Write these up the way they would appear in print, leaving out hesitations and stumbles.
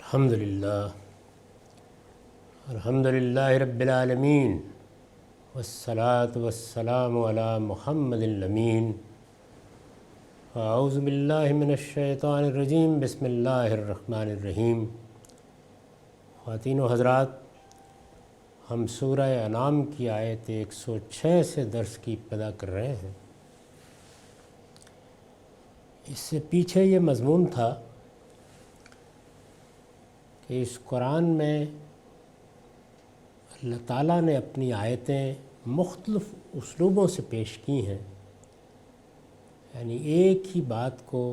الحمدللہ رب العالمین والصلاة والسلام علی محمد الامین اعوذ باللہ من الشیطان الرجیم بسم اللہ الرحمن الرحیم۔ خواتین و حضرات، ہم سورہ انعام کی آیت 106 سے درس کی ابتدا کر رہے ہیں۔ اس سے پیچھے یہ مضمون تھا کہ اس قرآن میں اللہ تعالیٰ نے اپنی آیتیں مختلف اسلوبوں سے پیش کی ہیں، یعنی ایک ہی بات کو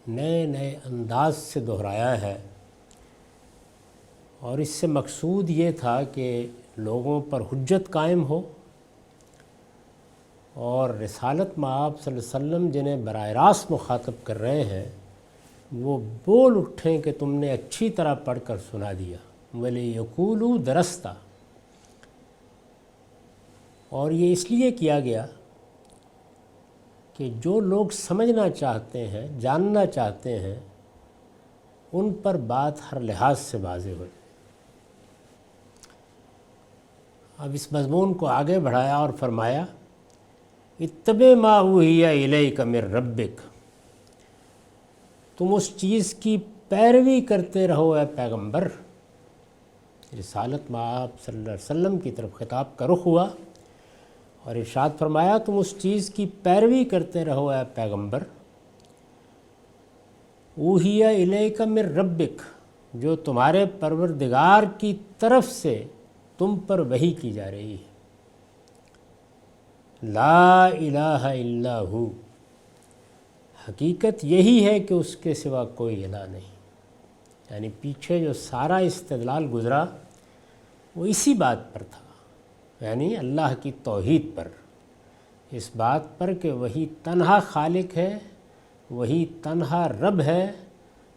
نئے نئے انداز سے دہرایا ہے، اور اس سے مقصود یہ تھا کہ لوگوں پر حجت قائم ہو اور رسالت مآب صلی اللہ علیہ وسلم جنہیں براہ راست مخاطب کر رہے ہیں وہ بول اٹھیں کہ تم نے اچھی طرح پڑھ کر سنا دیا، وَلِيَقُولُوا دَرَسْتَ۔ اور یہ اس لیے کیا گیا کہ جو لوگ سمجھنا چاہتے ہیں، جاننا چاہتے ہیں، ان پر بات ہر لحاظ سے واضح ہو۔ اب اس مضمون کو آگے بڑھایا اور فرمایا اتبع ما اوحی الیک من ربک، تم اس چیز کی پیروی کرتے رہو اے پیغمبر۔ رسالت مآب صلی اللہ علیہ وسلم کی طرف خطاب کا رخ ہوا اور ارشاد فرمایا تم اس چیز کی پیروی کرتے رہو اے پیغمبر، اوحی الیک من ربک، جو تمہارے پروردگار کی طرف سے تم پر وحی کی جا رہی ہے۔ لا الہ الا ہو، حقیقت یہی ہے کہ اس کے سوا کوئی الہ نہیں۔ یعنی پیچھے جو سارا استدلال گزرا وہ اسی بات پر تھا، یعنی اللہ کی توحید پر، اس بات پر کہ وہی تنہا خالق ہے، وہی تنہا رب ہے،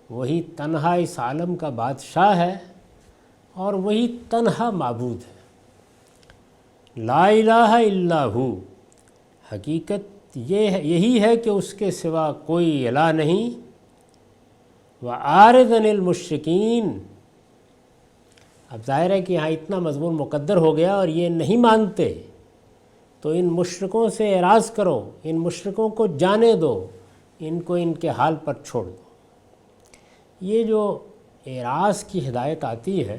وہی تنہا اس عالم کا بادشاہ ہے اور وہی تنہا معبود ہے۔ لا الہ الا ہو، حقیقت یہی ہے کہ اس کے سوا کوئی الہ نہیں۔ وَأَعْرِضْ عَنِ الْمُشْرِكِينَ، اب ظاہر ہے کہ یہاں اتنا مضمون مقدر ہو گیا اور یہ نہیں مانتے تو ان مشرکوں سے اعراض کرو، ان مشرکوں کو جانے دو، ان کو ان کے حال پر چھوڑ دو۔ یہ جو اعراض کی ہدایت آتی ہے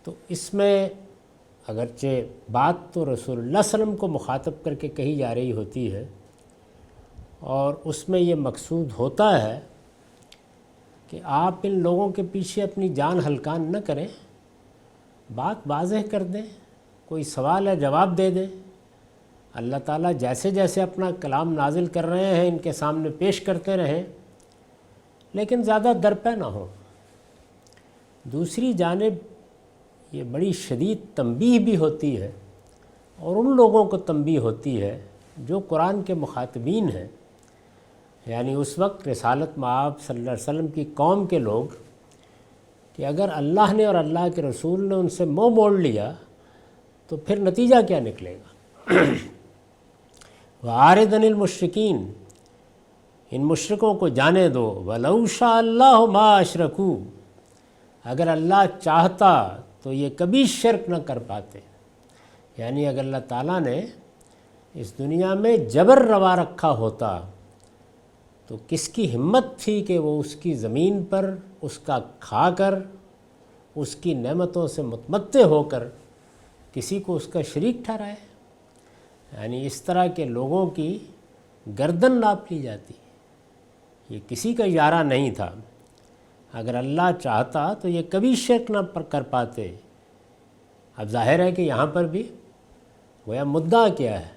تو اس میں اگرچہ بات تو رسول اللہ صلی اللہ علیہ وسلم کو مخاطب کر کے کہی جا رہی ہوتی ہے اور اس میں یہ مقصود ہوتا ہے کہ آپ ان لوگوں کے پیچھے اپنی جان ہلکان نہ کریں، بات واضح کر دیں، کوئی سوال ہے جواب دے دیں۔ اللہ تعالیٰ جیسے جیسے اپنا کلام نازل کر رہے ہیں ان کے سامنے پیش کرتے رہیں، لیکن زیادہ درپے نہ ہوں۔ دوسری جانب یہ بڑی شدید تنبیہ بھی ہوتی ہے اور ان لوگوں کو تنبیہ ہوتی ہے جو قرآن کے مخاطبین ہیں، یعنی اس وقت رسالت مآب صلی اللہ علیہ وسلم کی قوم کے لوگ، کہ اگر اللہ نے اور اللہ کے رسول نے ان سے منہ موڑ لیا تو پھر نتیجہ کیا نکلے گا۔ وَأَعْرِضْ عَنِ الْمُشْرِكِينَ، ان مشرکوں کو جانے دو۔ وَلَوْ شَاءَ اللَّهُ مَا أَشْرَكُوا، اگر اللہ چاہتا تو یہ کبھی شرک نہ کر پاتے۔ یعنی اگر اللہ تعالیٰ نے اس دنیا میں جبر روا رکھا ہوتا تو کس کی ہمت تھی کہ وہ اس کی زمین پر اس کا کھا کر، اس کی نعمتوں سے متمتع ہو کر کسی کو اس کا شریک ٹھہرائے۔ یعنی اس طرح کے لوگوں کی گردن ناپ لی جاتی، یہ کسی کا اشارہ نہیں تھا۔ اگر اللہ چاہتا تو یہ کبھی شرک نہ کر پاتے۔ اب ظاہر ہے کہ یہاں پر بھی گویا مدعا کیا ہے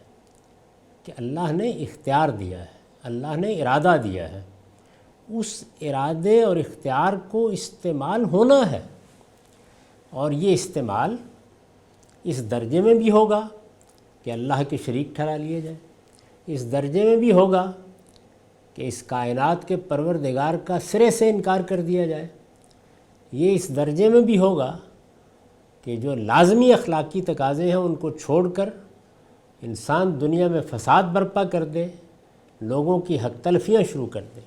کہ اللہ نے اختیار دیا ہے، اللہ نے ارادہ دیا ہے، اس ارادے اور اختیار کو استعمال ہونا ہے، اور یہ استعمال اس درجے میں بھی ہوگا کہ اللہ کے شریک ٹھہرا لیے جائے، اس درجے میں بھی ہوگا کہ اس کائنات کے پروردگار کا سرے سے انکار کر دیا جائے، یہ اس درجے میں بھی ہوگا کہ جو لازمی اخلاقی تقاضے ہیں ان کو چھوڑ کر انسان دنیا میں فساد برپا کر دے، لوگوں کی حق تلفیاں شروع کر دے۔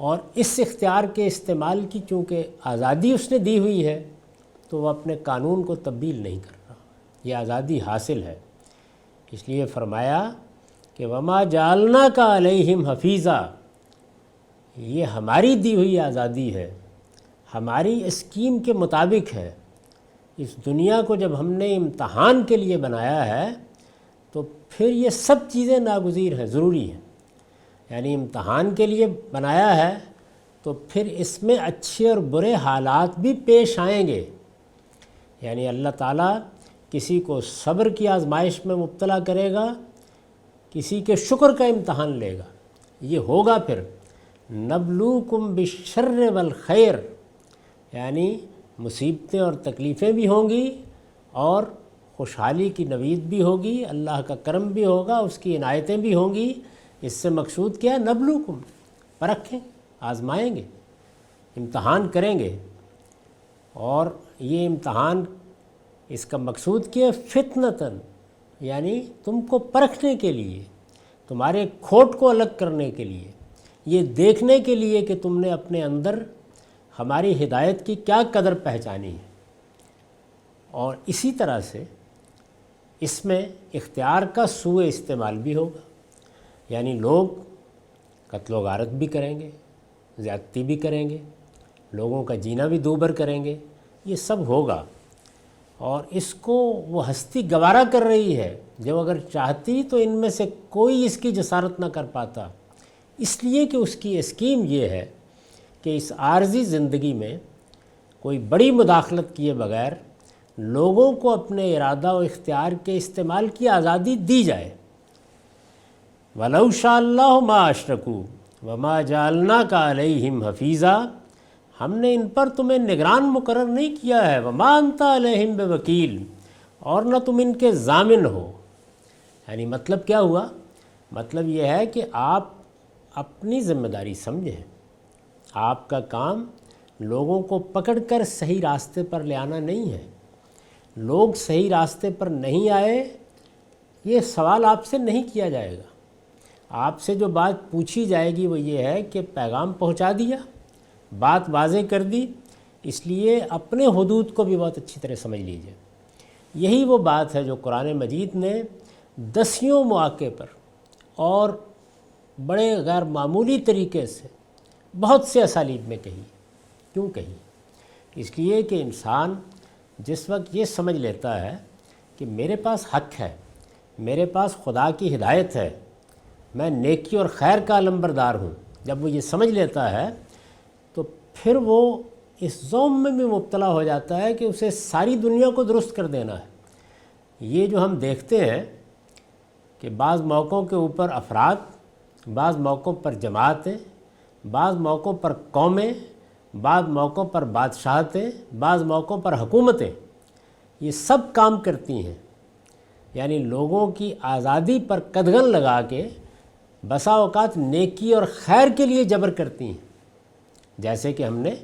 اور اس اختیار کے استعمال کی چونکہ آزادی اس نے دی ہوئی ہے تو وہ اپنے قانون کو تبدیل نہیں کر رہا، یہ آزادی حاصل ہے۔ اس لیے فرمایا کہ وما جعلنا کا علیہم حفیظہ، یہ ہماری دی ہوئی آزادی ہے، ہماری اسکیم کے مطابق ہے۔ اس دنیا کو جب ہم نے امتحان کے لیے بنایا ہے تو پھر یہ سب چیزیں ناگزیر ہیں، ضروری ہیں۔ یعنی امتحان کے لیے بنایا ہے تو پھر اس میں اچھے اور برے حالات بھی پیش آئیں گے۔ یعنی اللہ تعالیٰ کسی کو صبر کی آزمائش میں مبتلا کرے گا، کسی کے شکر کا امتحان لے گا، یہ ہوگا۔ پھر نبلوکم بالشر والخیر، یعنی مصیبتیں اور تکلیفیں بھی ہوں گی اور خوشحالی کی نوید بھی ہوگی، اللہ کا کرم بھی ہوگا، اس کی عنایتیں بھی ہوں گی۔ اس سے مقصود کیا ہے؟ نبلوکم، پرکھیں، آزمائیں گے، امتحان کریں گے۔ اور یہ امتحان اس کا مقصود کیا ہے؟ فتنتاً، یعنی تم کو پرکھنے کے لیے، تمہارے کھوٹ کو الگ کرنے کے لیے، یہ دیکھنے کے لیے کہ تم نے اپنے اندر ہماری ہدایت کی کیا قدر پہچانی ہے۔ اور اسی طرح سے اس میں اختیار کا سوء استعمال بھی ہوگا، یعنی لوگ قتل و غارت بھی کریں گے، زیادتی بھی کریں گے، لوگوں کا جینا بھی دوبر کریں گے، یہ سب ہوگا۔ اور اس کو وہ ہستی گوارا کر رہی ہے، جب اگر چاہتی تو ان میں سے کوئی اس کی جسارت نہ کر پاتا، اس لیے کہ اس کی اسکیم یہ ہے کہ اس عارضی زندگی میں کوئی بڑی مداخلت کیے بغیر لوگوں کو اپنے ارادہ و اختیار کے استعمال کی آزادی دی جائے۔ وَلَوْ شَاءَ اللَّهُ مَا أَشْرَكُوا وَمَا جَعَلْنَاكَ عَلَيْهِمْ حَفِيظًا، ہم نے ان پر تمہیں نگران مقرر نہیں کیا ہے، وَمَا أَنْتَ عَلَيْهِمْ بِوَكِيلٍ، اور نہ تم ان کے ضامن ہو۔ یعنی مطلب کیا ہوا؟ مطلب یہ ہے کہ آپ اپنی ذمہ داری سمجھیں، آپ کا کام لوگوں کو پکڑ کر صحیح راستے پر لے آنا نہیں ہے۔ لوگ صحیح راستے پر نہیں آئے، یہ سوال آپ سے نہیں کیا جائے گا۔ آپ سے جو بات پوچھی جائے گی وہ یہ ہے کہ پیغام پہنچا دیا، بات واضح کر دی، اس لیے اپنے حدود کو بھی بہت اچھی طرح سمجھ لیجئے۔ یہی وہ بات ہے جو قرآن مجید نے دسیوں مواقع پر اور بڑے غیر معمولی طریقے سے بہت سے اسالیب میں کہی۔ کیوں کہی؟ اس لیے کہ انسان جس وقت یہ سمجھ لیتا ہے کہ میرے پاس حق ہے، میرے پاس خدا کی ہدایت ہے، میں نیکی اور خیر کا علمبردار ہوں، جب وہ یہ سمجھ لیتا ہے تو پھر وہ اس زوم میں بھی مبتلا ہو جاتا ہے کہ اسے ساری دنیا کو درست کر دینا ہے۔ یہ جو ہم دیکھتے ہیں کہ بعض موقعوں کے اوپر افراد، بعض موقعوں پر جماعتیں، بعض موقعوں پر قومیں، بعض موقعوں پر بادشاہتیں، بعض موقعوں پر حکومتیں، یہ سب کام کرتی ہیں، یعنی لوگوں کی آزادی پر قدغن لگا کے بسا اوقات نیکی اور خیر کے لیے جبر کرتی ہیں، جیسے کہ ہم نے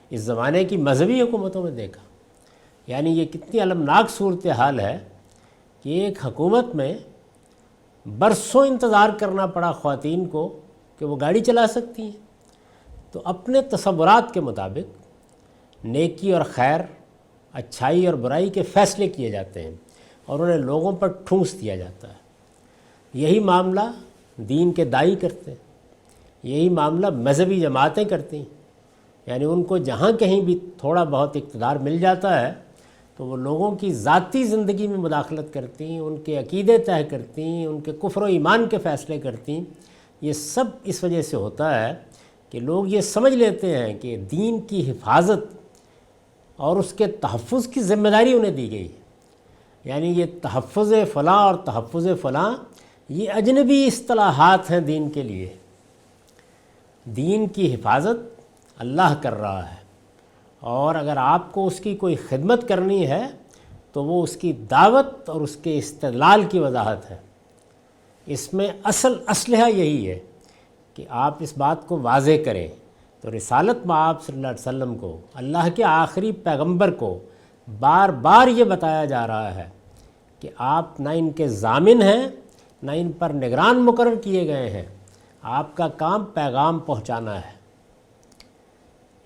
اس زمانے کی مذہبی حکومتوں میں دیکھا۔ یعنی یہ کتنی المناک صورتحال ہے کہ ایک حکومت میں برسوں انتظار کرنا پڑا خواتین کو کہ وہ گاڑی چلا سکتی ہیں، تو اپنے تصورات کے مطابق نیکی اور خیر، اچھائی اور برائی کے فیصلے کیے جاتے ہیں اور انہیں لوگوں پر ٹھونس دیا جاتا ہے۔ یہی معاملہ دین کے داعی کرتے ہیں، یہی معاملہ مذہبی جماعتیں کرتی ہیں۔ یعنی ان کو جہاں کہیں بھی تھوڑا بہت اقتدار مل جاتا ہے تو وہ لوگوں کی ذاتی زندگی میں مداخلت کرتی ہیں، ان کے عقیدے طے کرتی ہیں، ان کے کفر و ایمان کے فیصلے کرتی ہیں۔ یہ سب اس وجہ سے ہوتا ہے کہ لوگ یہ سمجھ لیتے ہیں کہ دین کی حفاظت اور اس کے تحفظ کی ذمہ داری انہیں دی گئی ہے۔ یعنی یہ تحفظ فلاں اور تحفظ فلاں یہ اجنبی اصطلاحات ہیں دین کے لیے۔ دین کی حفاظت اللہ کر رہا ہے، اور اگر آپ کو اس کی کوئی خدمت کرنی ہے تو وہ اس کی دعوت اور اس کے استدلال کی وضاحت ہے۔ اس میں اصل اسلحہ یہی ہے کہ آپ اس بات کو واضح کریں۔ تو رسالت مآب صلی اللہ علیہ وسلم کو، اللہ کے آخری پیغمبر کو بار بار یہ بتایا جا رہا ہے کہ آپ نہ ان کے ضامن ہیں، نہ ان پر نگران مقرر کیے گئے ہیں، آپ کا کام پیغام پہنچانا ہے۔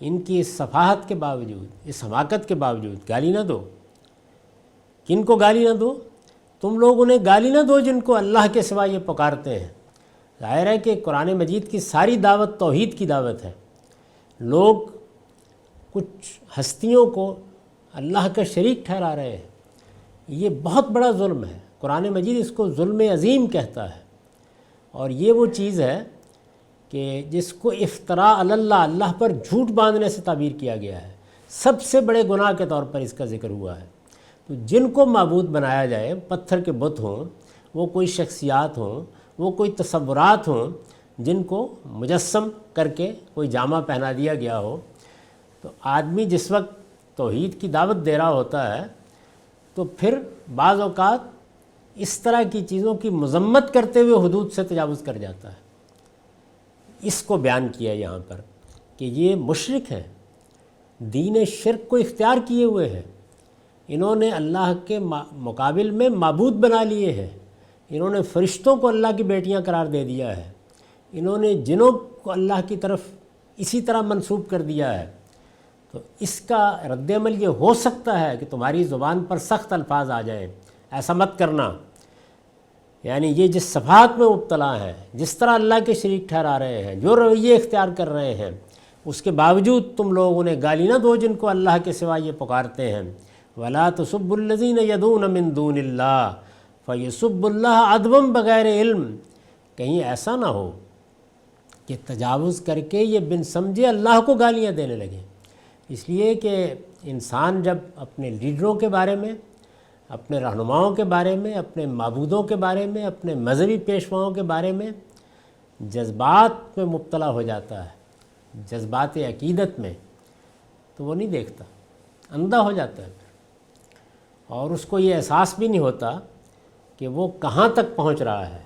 ان کی اس صفاحت کے باوجود، اس حماقت کے باوجود گالی نہ دو۔ کن کو گالی نہ دو؟ تم لوگ انہیں گالی نہ دو جن کو اللہ کے سوا یہ پکارتے ہیں۔ ظاہر ہے کہ قرآن مجید کی ساری دعوت توحید کی دعوت ہے۔ لوگ کچھ ہستیوں کو اللہ کا شریک ٹھہرا رہے ہیں، یہ بہت بڑا ظلم ہے۔ قرآن مجید اس کو ظلم عظیم کہتا ہے، اور یہ وہ چیز ہے کہ جس کو افتراء علی اللہ، اللہ پر جھوٹ باندھنے سے تعبیر کیا گیا ہے۔ سب سے بڑے گناہ کے طور پر اس کا ذکر ہوا ہے۔ تو جن کو معبود بنایا جائے، پتھر کے بت ہوں، وہ کوئی شخصیات ہوں، وہ کوئی تصورات ہوں جن کو مجسم کر کے کوئی جامہ پہنا دیا گیا ہو، تو آدمی جس وقت توحید کی دعوت دے رہا ہوتا ہے تو پھر بعض اوقات اس طرح کی چیزوں کی مذمت کرتے ہوئے حدود سے تجاوز کر جاتا ہے۔ اس کو بیان کیا یہاں پر کہ یہ مشرک ہیں، دین شرک کو اختیار کیے ہوئے ہیں، انہوں نے اللہ کے مقابل میں معبود بنا لیے ہیں، انہوں نے فرشتوں کو اللہ کی بیٹیاں قرار دے دیا ہے، انہوں نے جنوں کو اللہ کی طرف اسی طرح منسوب کر دیا ہے۔ تو اس کا رد عمل یہ ہو سکتا ہے کہ تمہاری زبان پر سخت الفاظ آ جائیں، ایسا مت کرنا۔ یعنی یہ جس صفحات میں مبتلا ہیں، جس طرح اللہ کے شریک ٹھہرا رہے ہیں، جو رویے اختیار کر رہے ہیں، اس کے باوجود تم لوگ انہیں گالی نہ دو جن کو اللہ کے سوا یہ پکارتے ہیں۔ وَلَا تُسُبُّوا الَّذِينَ يَدْعُونَ مِن دُونِ اللَّهِ فَيَسُبُّوا اللَّهَ عَدْوًا بغیر علم۔ کہیں ایسا نہ ہو کہ تجاوز کر کے یہ بن سمجھے اللہ کو گالیاں دینے لگیں۔ اس لیے کہ انسان جب اپنے لیڈروں کے بارے میں، اپنے رہنماؤں کے بارے میں، اپنے معبودوں کے بارے میں، اپنے مذہبی پیشواؤں کے بارے میں جذبات میں مبتلا ہو جاتا ہے، جذبات عقیدت میں، تو وہ نہیں دیکھتا، اندھا ہو جاتا ہے، اور اس کو یہ احساس بھی نہیں ہوتا کہ وہ کہاں تک پہنچ رہا ہے۔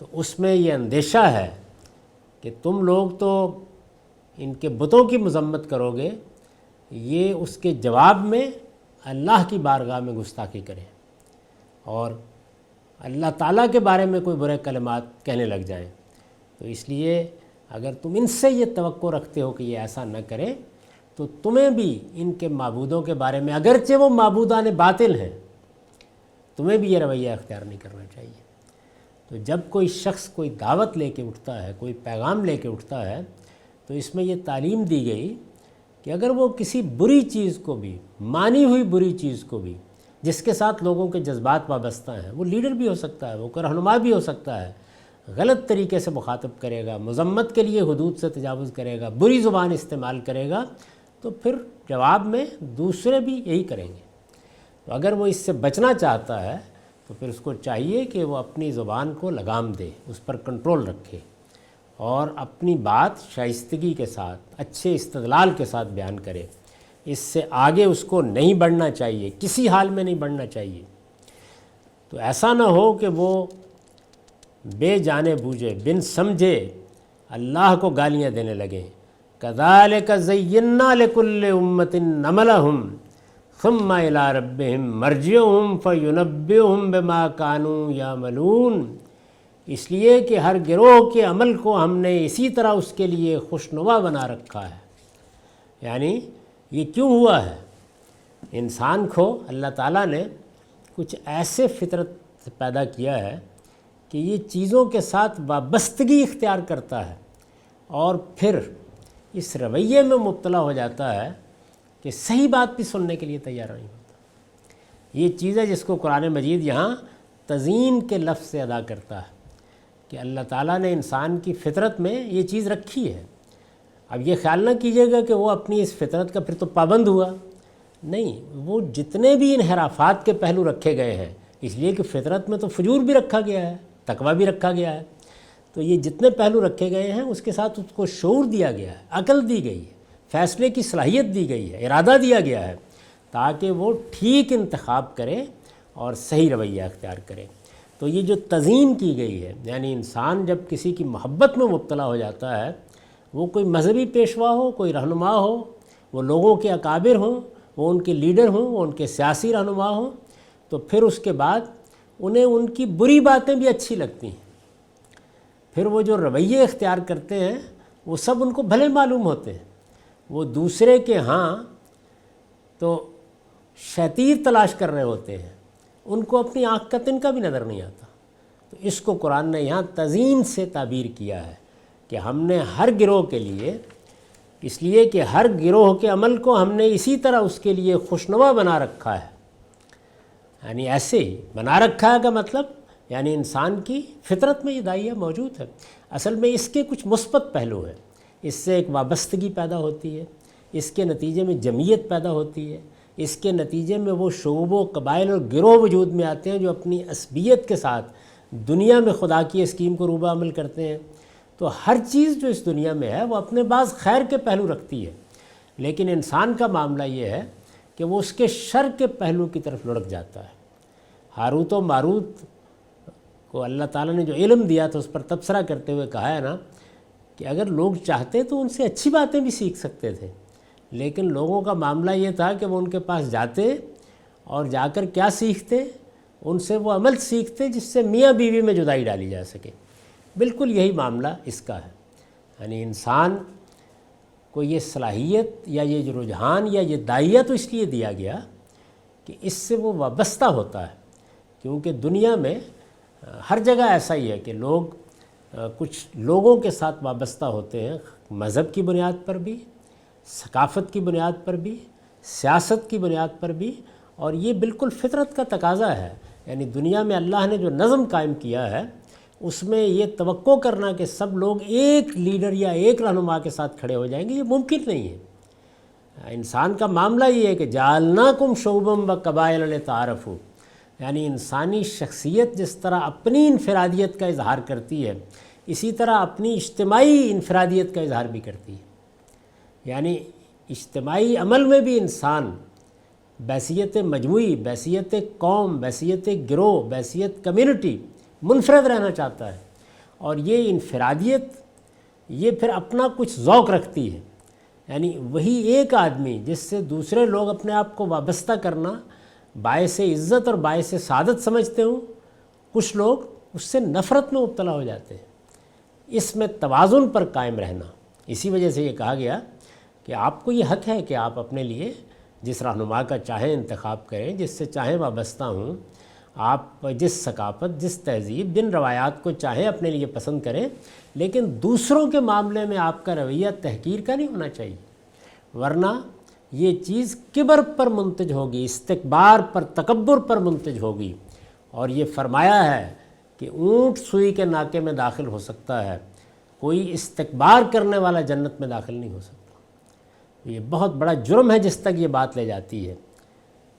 تو اس میں یہ اندیشہ ہے کہ تم لوگ تو ان کے بتوں کی مذمت کرو گے، یہ اس کے جواب میں اللہ کی بارگاہ میں گستاخی کریں اور اللہ تعالیٰ کے بارے میں کوئی برے کلمات کہنے لگ جائیں۔ تو اس لیے اگر تم ان سے یہ توقع رکھتے ہو کہ یہ ایسا نہ کریں، تو تمہیں بھی ان کے معبودوں کے بارے میں، اگرچہ وہ معبودان باطل ہیں، تمہیں بھی یہ رویہ اختیار نہیں کرنا چاہیے۔ تو جب کوئی شخص کوئی دعوت لے کے اٹھتا ہے، کوئی پیغام لے کے اٹھتا ہے، تو اس میں یہ تعلیم دی گئی کہ اگر وہ کسی بری چیز کو بھی، مانی ہوئی بری چیز کو بھی، جس کے ساتھ لوگوں کے جذبات وابستہ ہیں، وہ لیڈر بھی ہو سکتا ہے، وہ کوئی رہنما بھی ہو سکتا ہے، غلط طریقے سے مخاطب کرے گا، مذمت کے لیے حدود سے تجاوز کرے گا، بری زبان استعمال کرے گا، تو پھر جواب میں دوسرے بھی یہی کریں گے۔ تو اگر وہ اس سے بچنا چاہتا ہے تو پھر اس کو چاہیے کہ وہ اپنی زبان کو لگام دے، اس پر کنٹرول رکھے، اور اپنی بات شائستگی کے ساتھ، اچھے استدلال کے ساتھ بیان کرے۔ اس سے آگے اس کو نہیں بڑھنا چاہیے، کسی حال میں نہیں بڑھنا چاہیے۔ تو ایسا نہ ہو کہ وہ بے جانے بوجھے، بن سمجھے اللہ کو گالیاں دینے لگیں۔ كَذَلِكَ زَيَّنَّا لِكُلِّ أُمَّةٍ عَمَلَهُمْ ثُمَّ إِلَىٰ رَبِّهِمْ مَرْجِعُهُمْ فَيُنَبِّئُهُم بِمَا كَانُوا يَعْمَلُونَ۔ اس لیے کہ ہر گروہ کے عمل کو ہم نے اسی طرح اس کے لیے خوشنما بنا رکھا ہے۔ یعنی یہ کیوں ہوا ہے؟ انسان کو اللہ تعالیٰ نے کچھ ایسے فطرت پیدا کیا ہے کہ یہ چیزوں کے ساتھ وابستگی اختیار کرتا ہے، اور پھر اس رویے میں مبتلا ہو جاتا ہے کہ صحیح بات بھی سننے کے لیے تیار نہیں ہوتا۔ یہ چیز ہے جس کو قرآن مجید یہاں تزیین کے لفظ سے ادا کرتا ہے کہ اللہ تعالیٰ نے انسان کی فطرت میں یہ چیز رکھی ہے۔ اب یہ خیال نہ کیجیے گا کہ وہ اپنی اس فطرت کا پھر تو پابند ہوا، نہیں، وہ جتنے بھی انحرافات کے پہلو رکھے گئے ہیں، اس لیے کہ فطرت میں تو فجور بھی رکھا گیا ہے، تقویٰ بھی رکھا گیا ہے، تو یہ جتنے پہلو رکھے گئے ہیں اس کے ساتھ اس کو شعور دیا گیا ہے، عقل دی گئی ہے، فیصلے کی صلاحیت دی گئی ہے، ارادہ دیا گیا ہے، تاکہ وہ ٹھیک انتخاب کرے اور صحیح رویہ اختیار کرے۔ تو یہ جو تزیین کی گئی ہے، یعنی انسان جب کسی کی محبت میں مبتلا ہو جاتا ہے، وہ کوئی مذہبی پیشوا ہو، کوئی رہنما ہو، وہ لوگوں کے اکابر ہوں، وہ ان کے لیڈر ہوں، وہ ان کے سیاسی رہنما ہوں، تو پھر اس کے بعد انہیں ان کی بری باتیں بھی اچھی لگتی ہیں، پھر وہ جو رویے اختیار کرتے ہیں وہ سب ان کو بھلے معلوم ہوتے ہیں، وہ دوسرے کے ہاں تو شتیر تلاش کر رہے ہوتے ہیں، ان کو اپنی آنکھ کا تنکا بھی نظر نہیں آتا۔ تو اس کو قرآن نے یہاں تزئین سے تعبیر کیا ہے کہ ہم نے ہر گروہ کے لیے، اس لیے کہ ہر گروہ کے عمل کو ہم نے اسی طرح اس کے لیے خوشنما بنا رکھا ہے، یعنی ایسے ہی بنا رکھا ہے کا مطلب یعنی انسان کی فطرت میں یہ داعیہ موجود ہے۔ اصل میں اس کے کچھ مثبت پہلو ہیں، اس سے ایک وابستگی پیدا ہوتی ہے، اس کے نتیجے میں جمعیت پیدا ہوتی ہے، اس کے نتیجے میں وہ شعوب و قبائل اور گروہ وجود میں آتے ہیں جو اپنی عصبیت کے ساتھ دنیا میں خدا کی اسکیم کو روبہ عمل کرتے ہیں۔ تو ہر چیز جو اس دنیا میں ہے وہ اپنے بعض خیر کے پہلو رکھتی ہے، لیکن انسان کا معاملہ یہ ہے کہ وہ اس کے شر کے پہلو کی طرف لڑک جاتا ہے۔ ہاروت و ماروت کو اللہ تعالیٰ نے جو علم دیا تھا اس پر تبصرہ کرتے ہوئے کہا ہے نا کہ اگر لوگ چاہتے تو ان سے اچھی باتیں بھی سیکھ سکتے تھے، لیکن لوگوں کا معاملہ یہ تھا کہ وہ ان کے پاس جاتے اور جا کر کیا سیکھتے، ان سے وہ عمل سیکھتے جس سے میاں بیوی میں جدائی ڈالی جا سکے۔ بالکل یہی معاملہ اس کا ہے، یعنی انسان کو یہ صلاحیت یا یہ جو رجحان یا یہ داعیہ تو اس لیے دیا گیا کہ اس سے وہ وابستہ ہوتا ہے، کیونکہ دنیا میں ہر جگہ ایسا ہی ہے کہ لوگ کچھ لوگوں کے ساتھ وابستہ ہوتے ہیں، مذہب کی بنیاد پر بھی، ثقافت کی بنیاد پر بھی، سیاست کی بنیاد پر بھی، اور یہ بالکل فطرت کا تقاضا ہے۔ یعنی دنیا میں اللہ نے جو نظم قائم کیا ہے اس میں یہ توقع کرنا کہ سب لوگ ایک لیڈر یا ایک رہنما کے ساتھ کھڑے ہو جائیں گے، یہ ممکن نہیں ہے۔ انسان کا معاملہ یہ ہے کہ جعلناکم شعوبا وقبائل لتعارفوا، یعنی انسانی شخصیت جس طرح اپنی انفرادیت کا اظہار کرتی ہے اسی طرح اپنی اجتماعی انفرادیت کا اظہار بھی کرتی ہے۔ یعنی اجتماعی عمل میں بھی انسان بحیثیت مجموعی، بحیثیت قوم، بحیثیت گروہ، بحیثیت کمیونٹی منفرد رہنا چاہتا ہے، اور یہ انفرادیت یہ پھر اپنا کچھ ذوق رکھتی ہے۔ یعنی وہی ایک آدمی جس سے دوسرے لوگ اپنے آپ کو وابستہ کرنا باعث عزت اور باعث سعادت سمجھتے ہوں، کچھ لوگ اس سے نفرت میں مبتلا ہو جاتے ہیں۔ اس میں توازن پر قائم رہنا، اسی وجہ سے یہ کہا گیا کہ آپ کو یہ حق ہے کہ آپ اپنے لیے جس رہنما کا چاہیں انتخاب کریں، جس سے چاہیں وابستہ ہوں، آپ جس ثقافت، جس تہذیب، جن روایات کو چاہیں اپنے لیے پسند کریں، لیکن دوسروں کے معاملے میں آپ کا رویہ تحقیر کا نہیں ہونا چاہیے، ورنہ یہ چیز کبر پر منتج ہوگی، استکبار پر، تکبر پر منتج ہوگی۔ اور یہ فرمایا ہے کہ اونٹ سوئی کے ناکے میں داخل ہو سکتا ہے، کوئی استکبار کرنے والا جنت میں داخل نہیں ہو سکتا۔ یہ بہت بڑا جرم ہے جس تک یہ بات لے جاتی ہے۔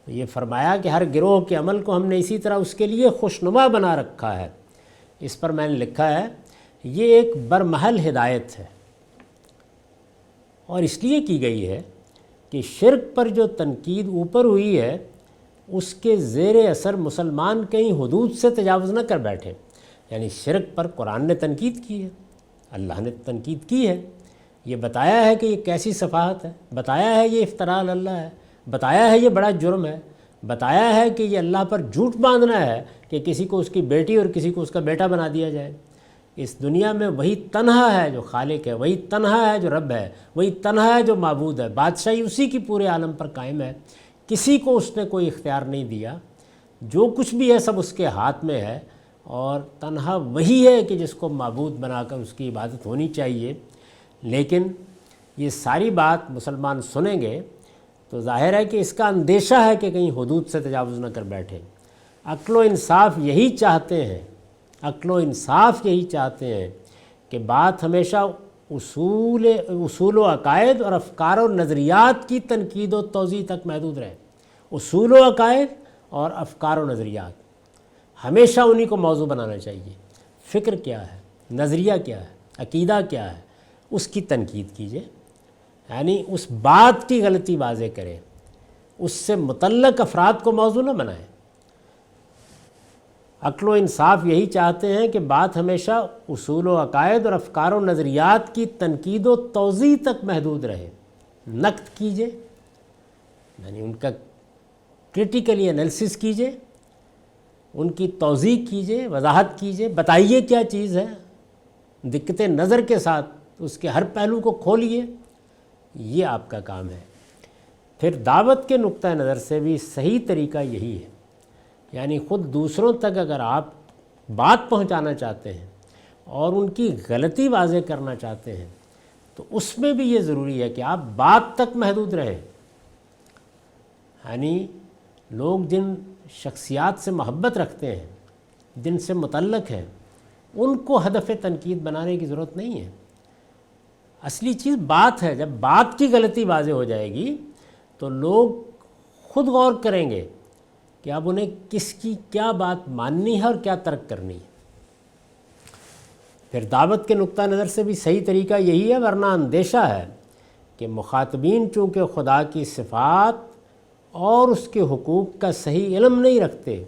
یہ فرمایا کہ ہر گروہ کے عمل کو ہم نے اسی طرح اس کے لیے خوشنما بنا رکھا ہے۔ اس پر میں نے لکھا ہے یہ ایک برمحل ہدایت ہے، اور اس لیے کی گئی ہے کہ شرک پر جو تنقید اوپر ہوئی ہے اس کے زیر اثر مسلمان کہیں حدود سے تجاوز نہ کر بیٹھے۔ یعنی شرک پر قرآن نے تنقید کی ہے، اللہ نے تنقید کی ہے، یہ بتایا ہے کہ یہ کیسی سفاہت ہے، بتایا ہے یہ افتراء علی اللہ ہے، بتایا ہے یہ بڑا جرم ہے، بتایا ہے کہ یہ اللہ پر جھوٹ باندھنا ہے کہ کسی کو اس کی بیٹی اور کسی کو اس کا بیٹا بنا دیا جائے۔ اس دنیا میں وہی تنہا ہے جو خالق ہے، وہی تنہا ہے جو رب ہے، وہی تنہا ہے جو معبود ہے، بادشاہی اسی کی پورے عالم پر قائم ہے، کسی کو اس نے کوئی اختیار نہیں دیا، جو کچھ بھی ہے سب اس کے ہاتھ میں ہے، اور تنہا وہی ہے کہ جس کو معبود بنا کر اس کی عبادت ہونی چاہیے۔ لیکن یہ ساری بات مسلمان سنیں گے تو ظاہر ہے کہ اس کا اندیشہ ہے کہ کہیں حدود سے تجاوز نہ کر بیٹھے۔ عقل و انصاف یہی چاہتے ہیں، عقل و انصاف یہی چاہتے ہیں کہ بات ہمیشہ اصول و عقائد اور افکار و نظریات کی تنقید و توضیح تک محدود رہے۔ اصول و عقائد اور افکار و نظریات ہمیشہ انہی کو موضوع بنانا چاہیے۔ فکر کیا ہے، نظریہ کیا ہے، عقیدہ کیا ہے، اس کی تنقید کیجیے، یعنی اس بات کی غلطی واضح کریں، اس سے متعلق افراد کو موضوع نہ بنائیں۔ عقل و انصاف یہی چاہتے ہیں کہ بات ہمیشہ اصول و عقائد اور افکار و نظریات کی تنقید و توضیح تک محدود رہے۔ نقد کیجیے، یعنی ان کا کرٹیکلی انالیسس کیجیے، ان کی توضیح کیجیے، وضاحت کیجیے، بتائیے کیا چیز ہے، دقت نظر کے ساتھ اس کے ہر پہلو کو کھولیے۔ یہ آپ کا کام ہے۔ پھر دعوت کے نقطہ نظر سے بھی صحیح طریقہ یہی ہے، یعنی خود دوسروں تک اگر آپ بات پہنچانا چاہتے ہیں اور ان کی غلطی واضح کرنا چاہتے ہیں تو اس میں بھی یہ ضروری ہے کہ آپ بات تک محدود رہیں۔ یعنی لوگ جن شخصیات سے محبت رکھتے ہیں، جن سے متعلق ہیں، ان کو ہدف تنقید بنانے کی ضرورت نہیں ہے۔ اصلی چیز بات ہے۔ جب بات کی غلطی واضح ہو جائے گی تو لوگ خود غور کریں گے کہ اب انہیں کس کی کیا بات ماننی ہے اور کیا ترک کرنی ہے۔ پھر دعوت کے نقطہ نظر سے بھی صحیح طریقہ یہی ہے، ورنہ اندیشہ ہے کہ مخاطبین چونکہ خدا کی صفات اور اس کے حقوق کا صحیح علم نہیں رکھتے،